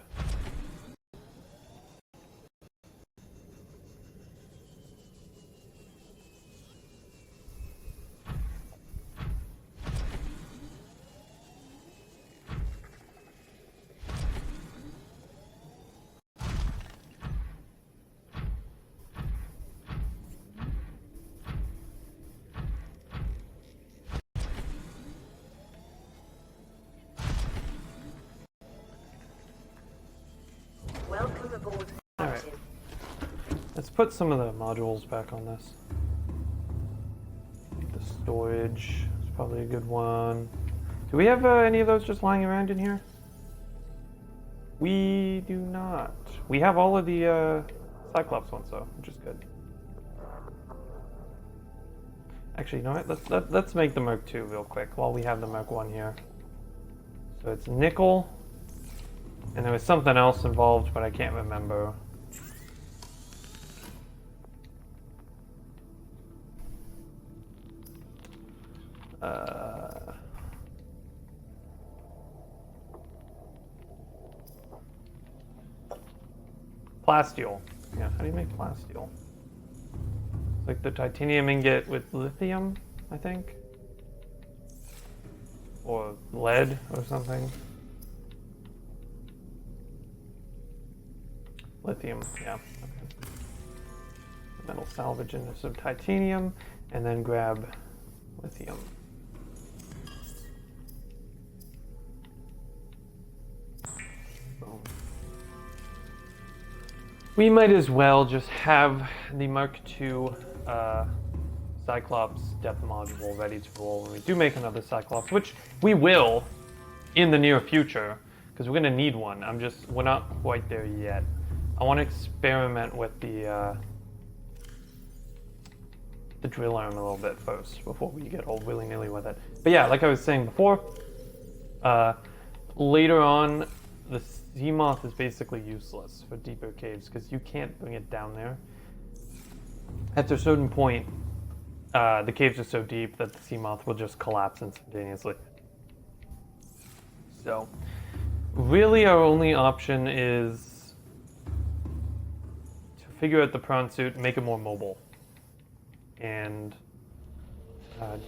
put some of the modules back on this. The storage is probably a good one. Do we have any of those just lying around in here? We do not. We have all of the Cyclops ones though, which is good. Actually, you know what? Let's make the Merc 2 real quick while we have the Merc 1 here. So it's nickel, and there was something else involved, but I can't remember. Plasteel. Yeah, how do you make plasteel? Like the titanium ingot with lithium, I think? Or lead or something. Lithium, yeah. Okay. Metal salvage into some titanium, and then grab lithium. Boom. We might as well just have the Mark II Cyclops depth module ready to roll when we do make another Cyclops, which we will in the near future, because we're going to need one. We're not quite there yet. I want to experiment with the drill arm a little bit first before we get all willy-nilly with it. But yeah, like I was saying before, later on, the Seamoth is basically useless for deeper caves because you can't bring it down there. At a certain point, the caves are so deep that the Seamoth will just collapse instantaneously. So, really our only option is to figure out the prawn suit and make it more mobile. And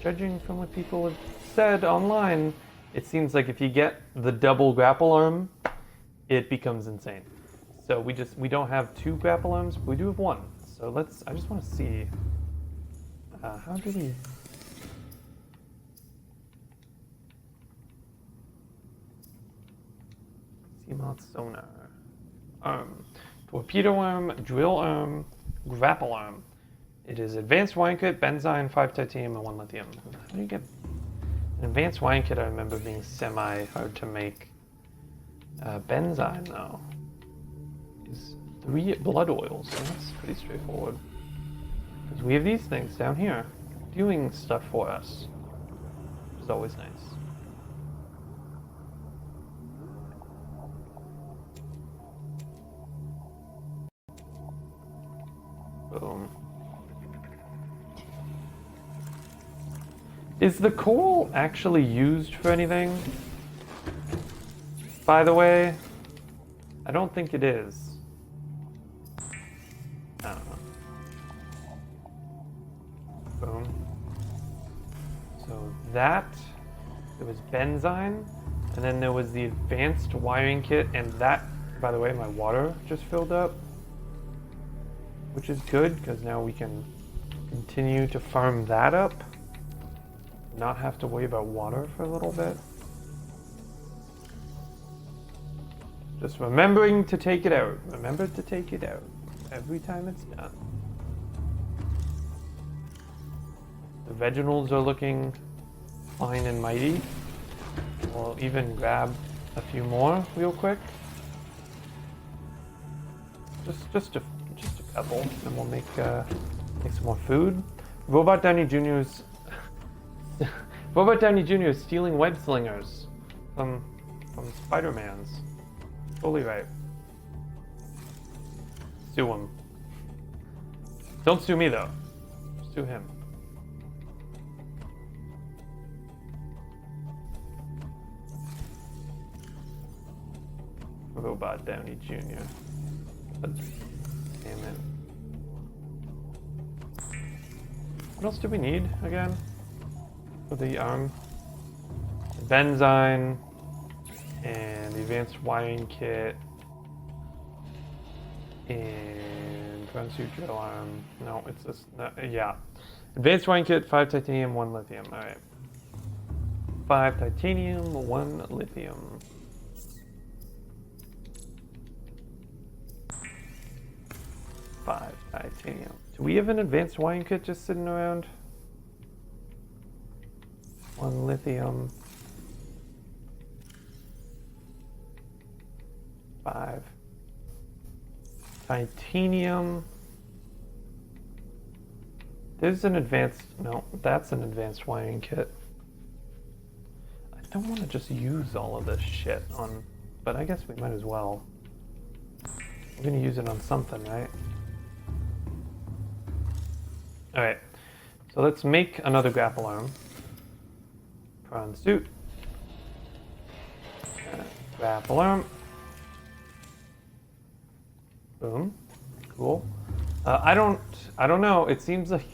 judging from what people have said online, it seems like if you get the double grapple arm, it becomes insane. So we don't have 2 grapple arms, but we do have 1. So I just want to see, how do we... Seamoth sonar. Arm. Torpedo arm, drill arm, grapple arm. It is advanced wine kit, benzine, 5 titanium, and 1 lithium. How do you get... An advanced wine kit I remember being semi-hard to make. Benzine, though, is 3 blood oils, so that's pretty straightforward. Because we have these things down here doing stuff for us. It's always nice. Boom. Is the coal actually used for anything? By the way, I don't think it is. I don't know. Boom. So that, there was benzine, and then there was the advanced wiring kit, and that, by the way, my water just filled up. Which is good, because now we can continue to farm that up. Not have to worry about water for a little bit. Just remembering to take it out. Remember to take it out every time it's done. The Veginals are looking fine and mighty. We'll even grab a few more real quick. Just a couple, and we'll make some more food. Robot Downey Jr.'s Robot Downey Jr. is stealing web slingers from Spider-Man's. Totally right. Sue him. Don't sue me though. Sue him. Robot Downey Jr. Damn it. What else do we need again? For the arm? Benzine and the advanced wiring kit and front suit drill arm. No, it's this. Yeah. Advanced wiring kit, 5 titanium, 1 lithium. Alright. 5 titanium, 1 lithium. Titanium. Do we have an advanced wiring kit just sitting around? 1 lithium. 5. Titanium. There's an advanced, no, that's an advanced wiring kit. I don't want to just use all of this shit on, but I guess we might as well. We're gonna use it on something, right? Alright, so let's make another grapple arm. Prawn suit. Grapple arm. Boom. Cool. I don't know. It seems like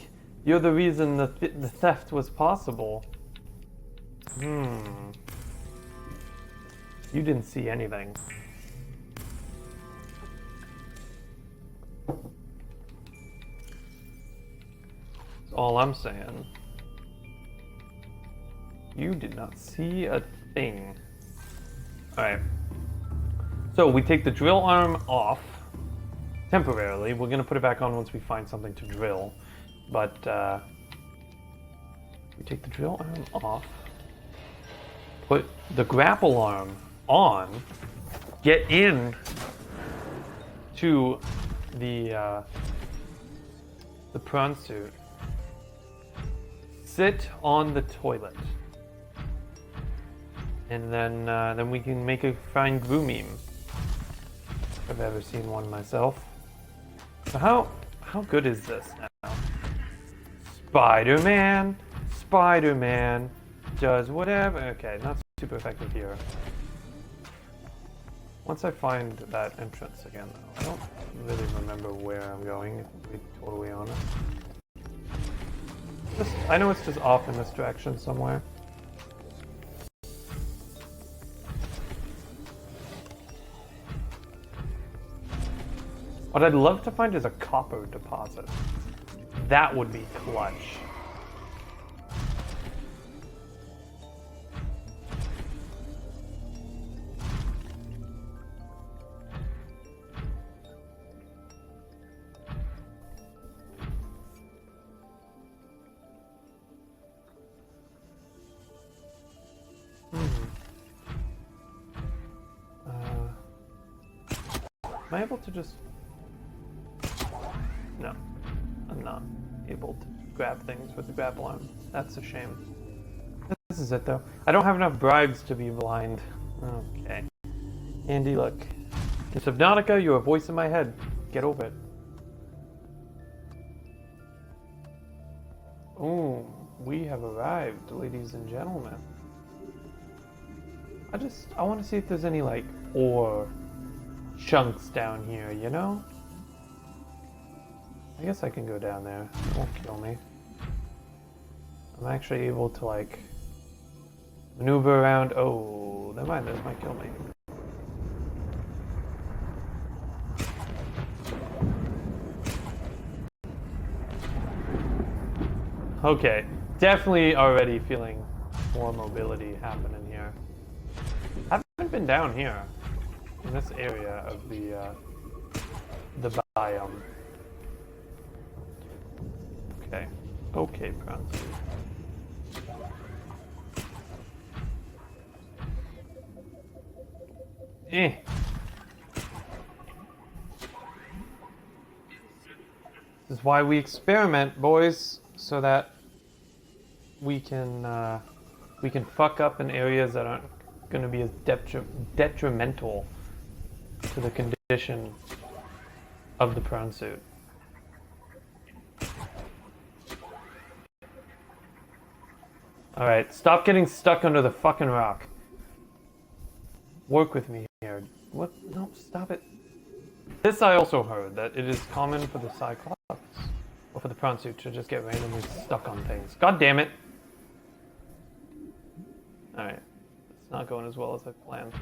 you're the reason the theft was possible. You didn't see anything. That's all I'm saying. You did not see a thing. Alright. So we take the drill arm off. Temporarily. We're gonna put it back on once we find something to drill. But we take the drill arm off. Put the grapple arm on. Get in to the prawn suit. Sit on the toilet. And then we can make a fine glue meme. If I've ever seen one myself. So how good is this now? Spider-Man does whatever. Okay, not super effective here. Once I find that entrance again, though, I don't really remember where I'm going, to be totally honest. I know it's just off in this direction somewhere. What I'd love to find is a copper deposit. That would be clutch. Am I able to just... No, I'm not able to grab things with the grapple arm. That's a shame. This is it, though. I don't have enough bribes to be blind. Okay. Andy, look. In Subnautica, you're a voice in my head. Get over it. Ooh, we have arrived, ladies and gentlemen. I want to see if there's any, like, ore chunks down here, you know? I guess I can go down there. It won't kill me. I'm actually able to, like, maneuver around. Oh, never mind, this might kill me. Okay, definitely already feeling more mobility happening here. I haven't been down here in this area of the biome. Okay. Okay, prawns. Eh. This is why we experiment, boys, so that we can fuck up in areas that aren't going to be as detrimental to the condition of the prawn suit. Alright, stop getting stuck under the fucking rock. Work with me here. What? No, stop it. This I also heard, that it is common for the Cyclops, or for the prawn suit, to just get randomly stuck on things. God damn it! Alright, it's not going as well as I planned.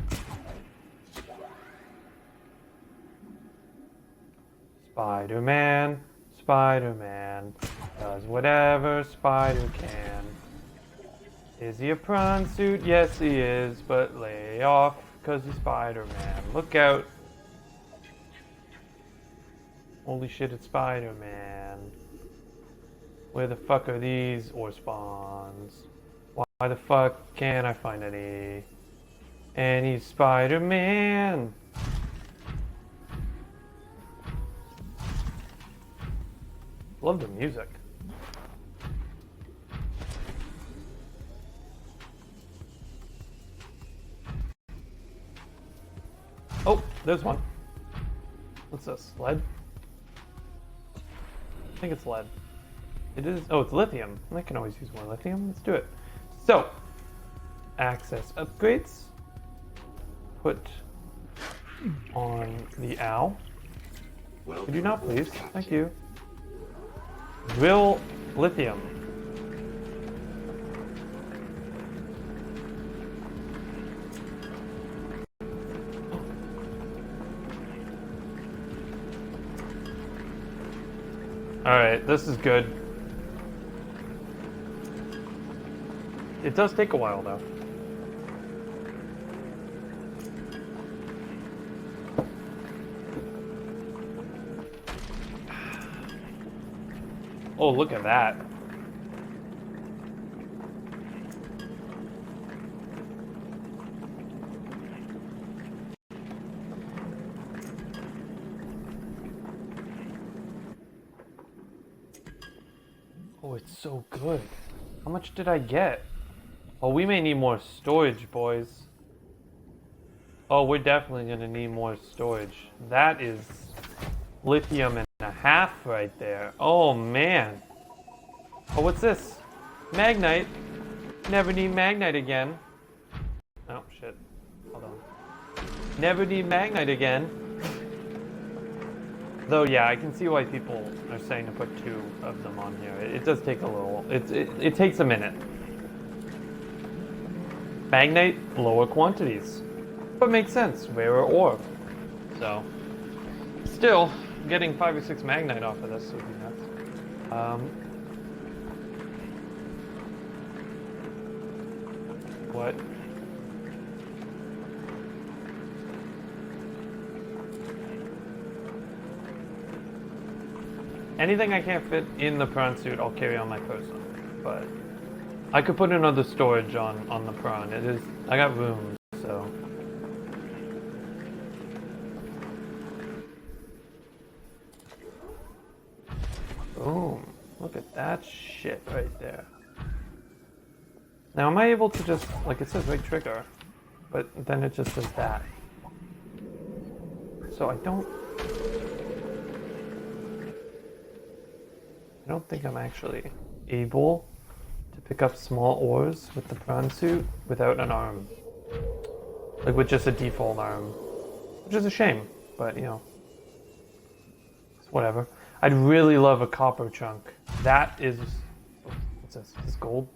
Spider-Man, Spider-Man, does whatever Spider can. Is he a prawn suit? Yes, he is, but lay off, because he's Spider-Man. Look out. Holy shit, it's Spider-Man. Where the fuck are these ore spawns? Why the fuck can't I find any? Any Spider-Man? Love the music. Oh, there's one. What's this? Lead? I think it's lead. It is. Oh, it's lithium. I can always use more lithium. Let's do it. So, access upgrades. Put on the owl. Could you not, please? Thank you. Drill lithium. Alright, this is good. It does take a while though. Oh, look at that. Oh, it's so good. How much did I get? Oh, we may need more storage, boys. Oh, we're definitely gonna need more storage. That is lithium and a half right there. Oh, man. Oh, what's this? Magnite. Never need magnite again. Oh, shit. Hold on. Never need magnite again. Though, yeah, I can see why people are saying to put 2 of them on here. It does take a little... It takes a minute. Magnite, lower quantities. But makes sense. Rarer ore. So, still, getting 5 or 6 magnite off of this would be nuts. What? Anything I can't fit in the prawn suit, I'll carry on my person. But I could put another storage on the prawn. It is, I got room, so. Boom. Look at that shit right there. Now, am I able to just, like it says right trigger, but then it just says that. So I don't think I'm actually able to pick up small ores with the prawn suit without an arm. Like with just a default arm. Which is a shame, but you know. It's whatever. I'd really love a copper chunk. That is... What's this? Is this gold?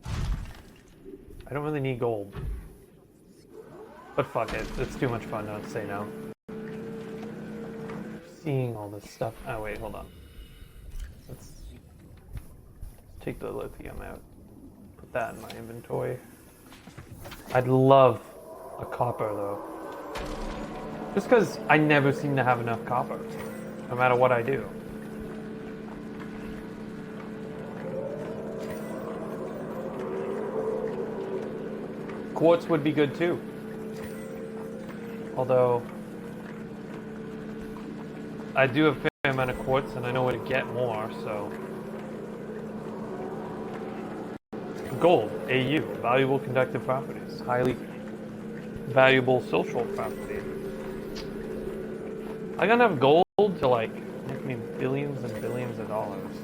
I don't really need gold. But fuck it. It's too much fun not to say no. Seeing all this stuff. Oh wait, hold on. Let's take the lithium out. Put that in my inventory. I'd love a copper though. Just because I never seem to have enough copper. No matter what I do. Quartz would be good too. Although I do have a fair amount of quartz and I know where to get more, so. Gold, AU, valuable conductive properties, highly valuable social property. I got enough gold to like make me billions and billions of dollars.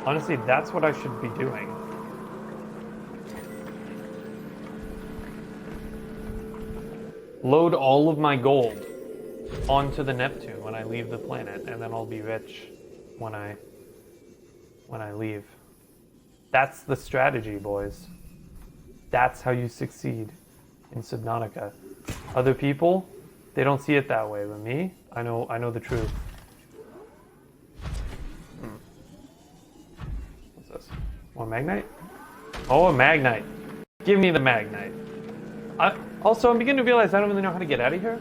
Honestly, that's what I should be doing. Load all of my gold onto the Neptune when I leave the planet, and then I'll be rich when I leave. That's the strategy, boys. That's how you succeed in Subnautica. Other people, they don't see it that way, but me, I know the truth. What's this? More magnite? Oh, a magnite. Give me the magnite. Also, I'm beginning to realize I don't really know how to get out of here.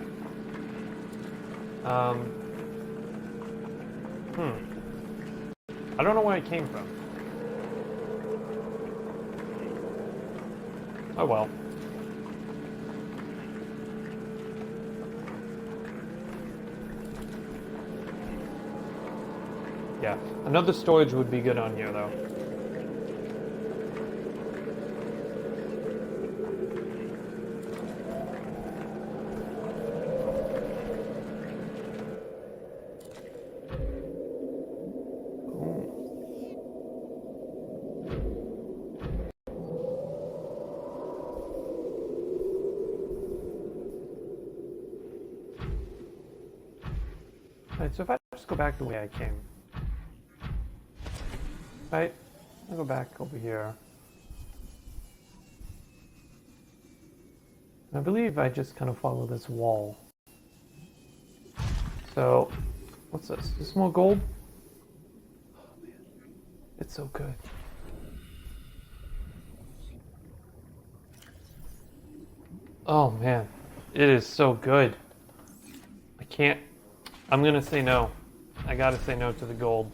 I don't know where it came from. Oh well. Yeah, another storage would be good on here though. Alright, so if I just go back the way I came. Right? I'll go back over here. I believe I just kind of follow this wall. So, what's this? Is this more gold? Oh man, it's so good. Oh man, it is so good. I can't. I'm gonna say no. I gotta say no to the gold.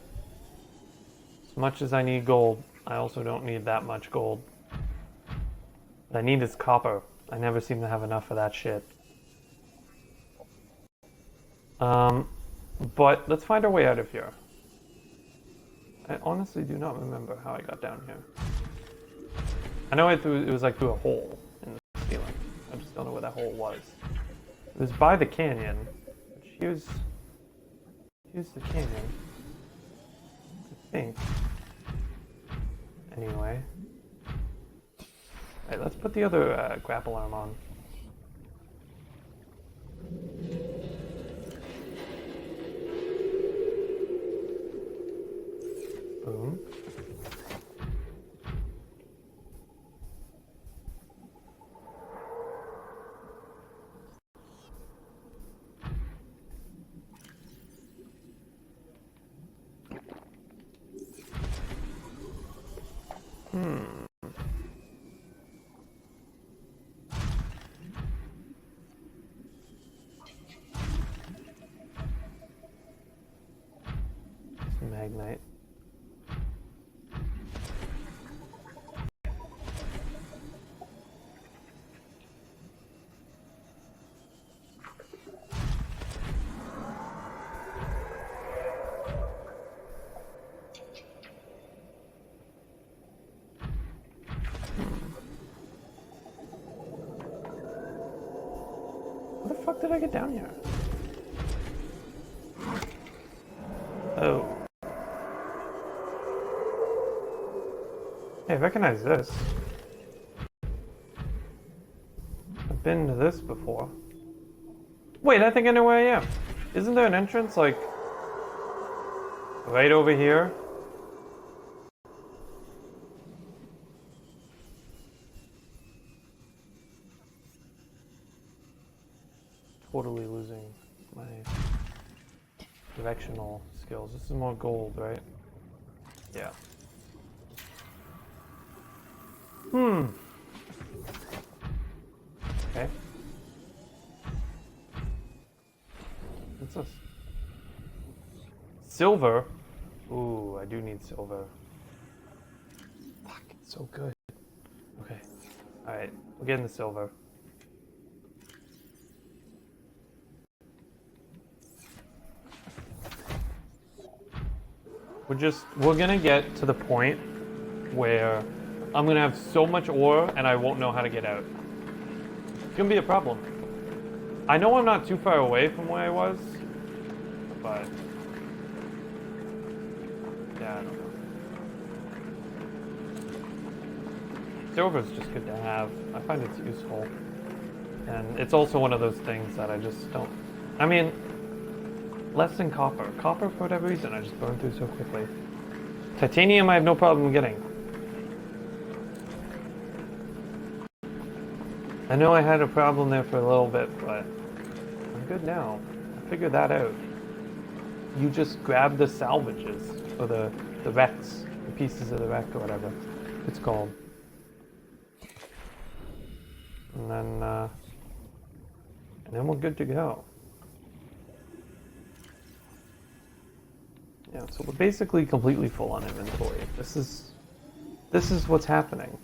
As much as I need gold, I also don't need that much gold. What I need is copper. I never seem to have enough of that shit. But let's find our way out of here. I honestly do not remember how I got down here. I know it was like through a hole in the ceiling. I just don't know where that hole was. It was by the canyon. Which here's the canyon. I think. Anyway. Alright, let's put the other grapple arm on. Boom. Magnite. How the fuck did I get down here? Oh. Hey, I recognize this. I've been to this before. Wait, I think I know where I am. Isn't there an entrance, like, right over here? Totally losing my directional skills. This is more gold, right? Yeah. Okay. What's this? Silver? Ooh, I do need silver. Fuck, it's so good. Okay. Alright, we're getting the silver. We're gonna get to the point where I'm gonna have so much ore and I won't know how to get out. It's gonna be a problem. I know I'm not too far away from where I was, but yeah, I don't know. Silver's just good to have. I find it's useful. And it's also one of those things that I just don't... I mean, less than copper. Copper, for whatever reason, I just burn through so quickly. Titanium, I have no problem getting. I know I had a problem there for a little bit, but I'm good now. I figured that out. You just grab the salvages, or the wrecks, the pieces of the wreck, or whatever it's called. And then we're good to go. Yeah, so we're basically completely full on inventory. This is what's happening.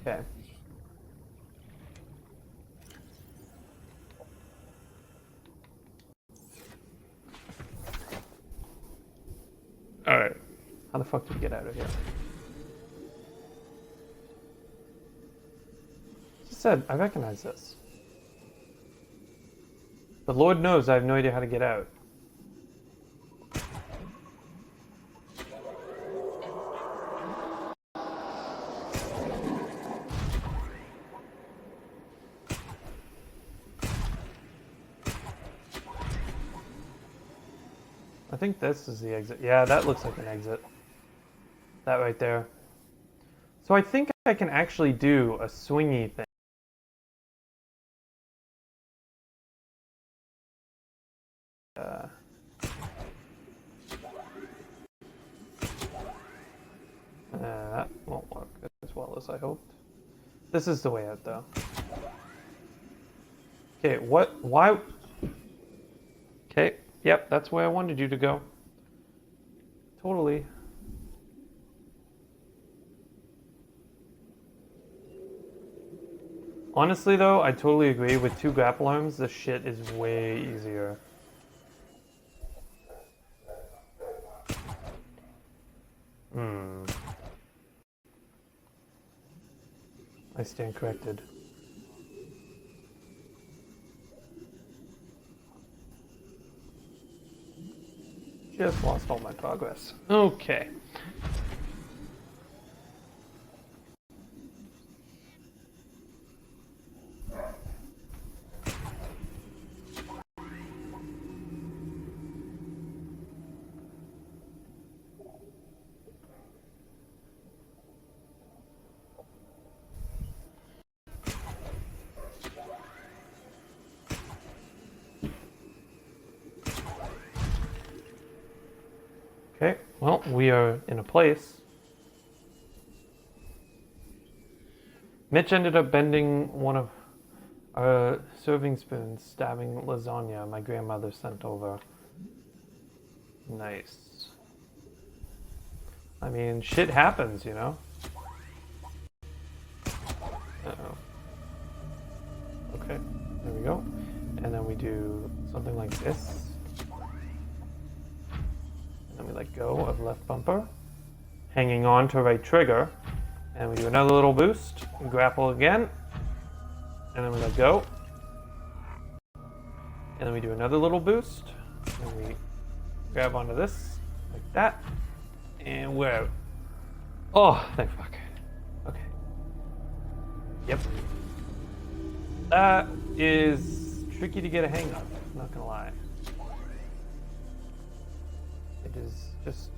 Okay. Alright. How the fuck do we get out of here? Just said, I recognize this. But Lord knows I have no idea how to get out. I think this is the exit. Yeah, that looks like an exit. That right there. So I think I can actually do a swingy thing. That won't work as well as I hoped. This is the way out, though. Okay, what? Why? Okay, yep, that's where I wanted you to go. Totally. Honestly, though, I totally agree. With 2 grapple arms, this shit is way easier. I stand corrected. Just lost all my progress. Okay. Okay, well, we are in a place. Mitch ended up bending one of our serving spoons, stabbing lasagna my grandmother sent over. Nice. I mean, shit happens, you know? Uh-oh. Okay, there we go. And then we do something like this. And then we let go of left bumper, hanging on to right trigger, and we do another little boost, grapple again, and then we let go, and then we do another little boost, and we grab onto this, like that, and we're out. Oh, thank fuck. Okay. Yep. That is tricky to get a hang of, not gonna lie. It is just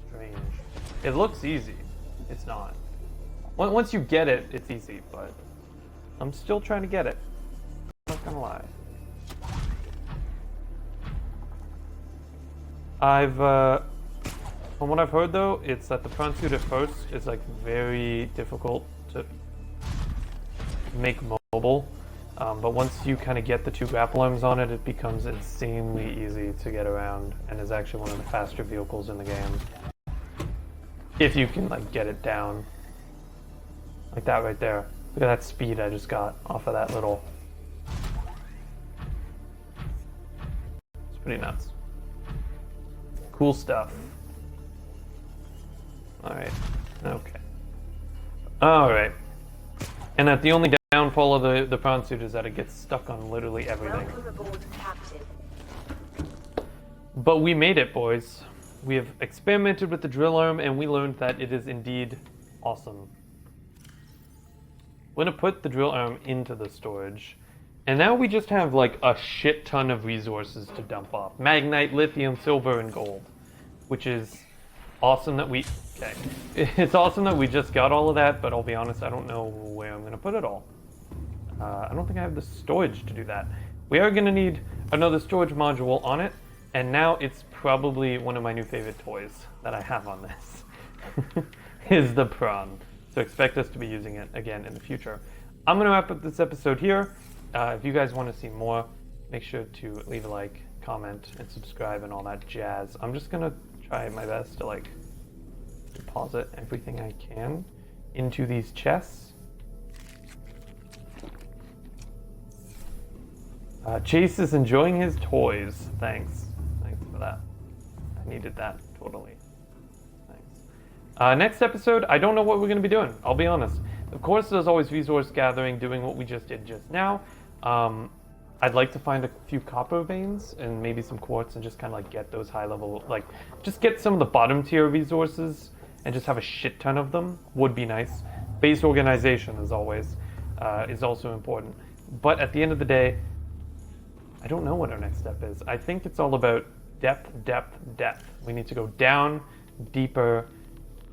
strange. It looks easy. It's not. Once you get it, it's easy, but I'm still trying to get it. Not gonna lie. From what I've heard though, it's that the front suit at first is like very difficult to make mobile. But once you kind of get the 2 grapple arms on it, it becomes insanely easy to get around and is actually one of the faster vehicles in the game. If you can like get it down. Like that right there. Look at that speed I just got off of that little. It's pretty nuts. Cool stuff. Alright. Okay. Alright. And that the only downfall of the prawn suit is that it gets stuck on literally everything. But we made it, boys. We have experimented with the drill arm and we learned that it is indeed awesome. We're gonna put the drill arm into the storage. And now we just have like a shit ton of resources to dump off. Magnite, lithium, silver, and gold. Which is awesome that we... Okay. It's awesome that we just got all of that, but I'll be honest, I don't know where I'm gonna put it all. I don't think I have the storage to do that. We are gonna need another storage module on it, and now it's probably one of my new favorite toys that I have on this. is the prawn. So expect us to be using it again in the future. I'm going to wrap up this episode here. If you guys want to see more, make sure to leave a like, comment, and subscribe and all that jazz. I'm just going to try my best to like deposit everything I can into these chests. Chase is enjoying his toys. Thanks for that. I needed that, totally. Thanks. Next episode, I don't know what we're going to be doing, I'll be honest. Of course, there's always resource gathering, doing what we just did just now. I'd like to find a few copper veins and maybe some quartz and just kind of like get those high level, like just get some of the bottom tier resources and just have a shit ton of them would be nice. Base organization, as always, is also important. But at the end of the day, I don't know what our next step is. I think it's all about depth, depth, depth. We need to go down, deeper,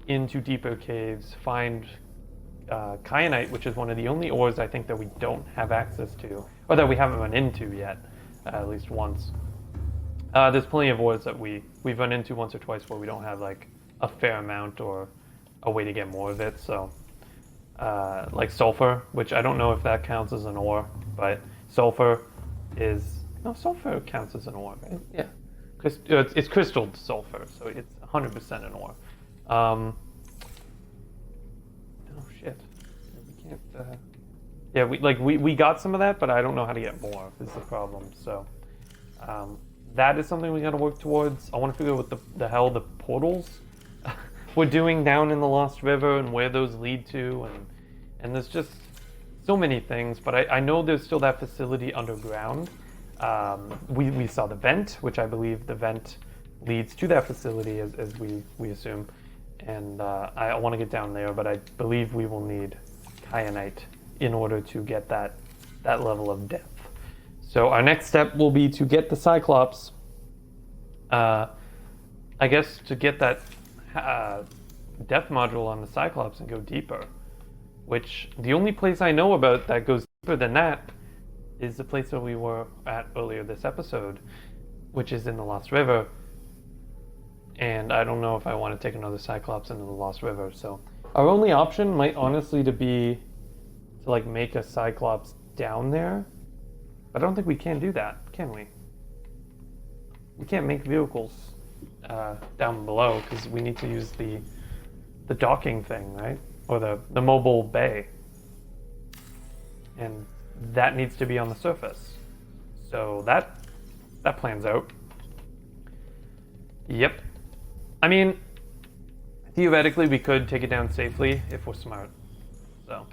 into deeper caves, find kyanite, which is one of the only ores I think that we don't have access to, or that we haven't run into yet, at least once. There's plenty of ores that we've run into once or twice where we don't have like a fair amount or a way to get more of it. So, like sulfur, which I don't know if that counts as an ore, but sulfur counts as an ore, right? Yeah, it's crystalled sulfur, so it's 100% an ore. Oh shit, we can't. Yeah, we got some of that, but I don't know how to get more. Is the problem. So that is something we got to work towards. I want to figure out what the hell the portals we're doing down in the Lost River and where those lead to, and there's just so many things. But I know there's still that facility underground. We saw the vent, which I believe the vent leads to that facility, as we assume. And I want to get down there, but I believe we will need kyanite in order to get that level of depth. So our next step will be to get the Cyclops. I guess to get that depth module on the Cyclops and go deeper. Which the only place I know about that goes deeper than that is the place that we were at earlier this episode, which is in the Lost River. And I don't know if I want to take another Cyclops into the Lost River. So our only option might honestly be to like make a Cyclops down there. But I don't think we can do that, can we? We can't make vehicles down below because we need to use the docking thing, right? Or the mobile bay. And that needs to be on the surface. So that plans out. Yep. I mean, theoretically we could take it down safely if we're smart. So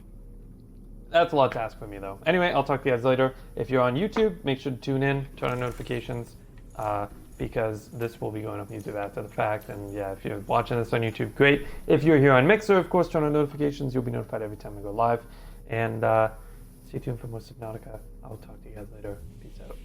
that's a lot to ask from me though. Anyway, I'll talk to you guys later. If you're on YouTube, make sure to tune in, turn on notifications, because this will be going up on YouTube after the fact. And yeah, if you're watching this on YouTube, great. If you're here on Mixer, of course, turn on notifications. You'll be notified every time I go live. And stay tuned for more Subnautica. I'll talk to you guys later. Peace out.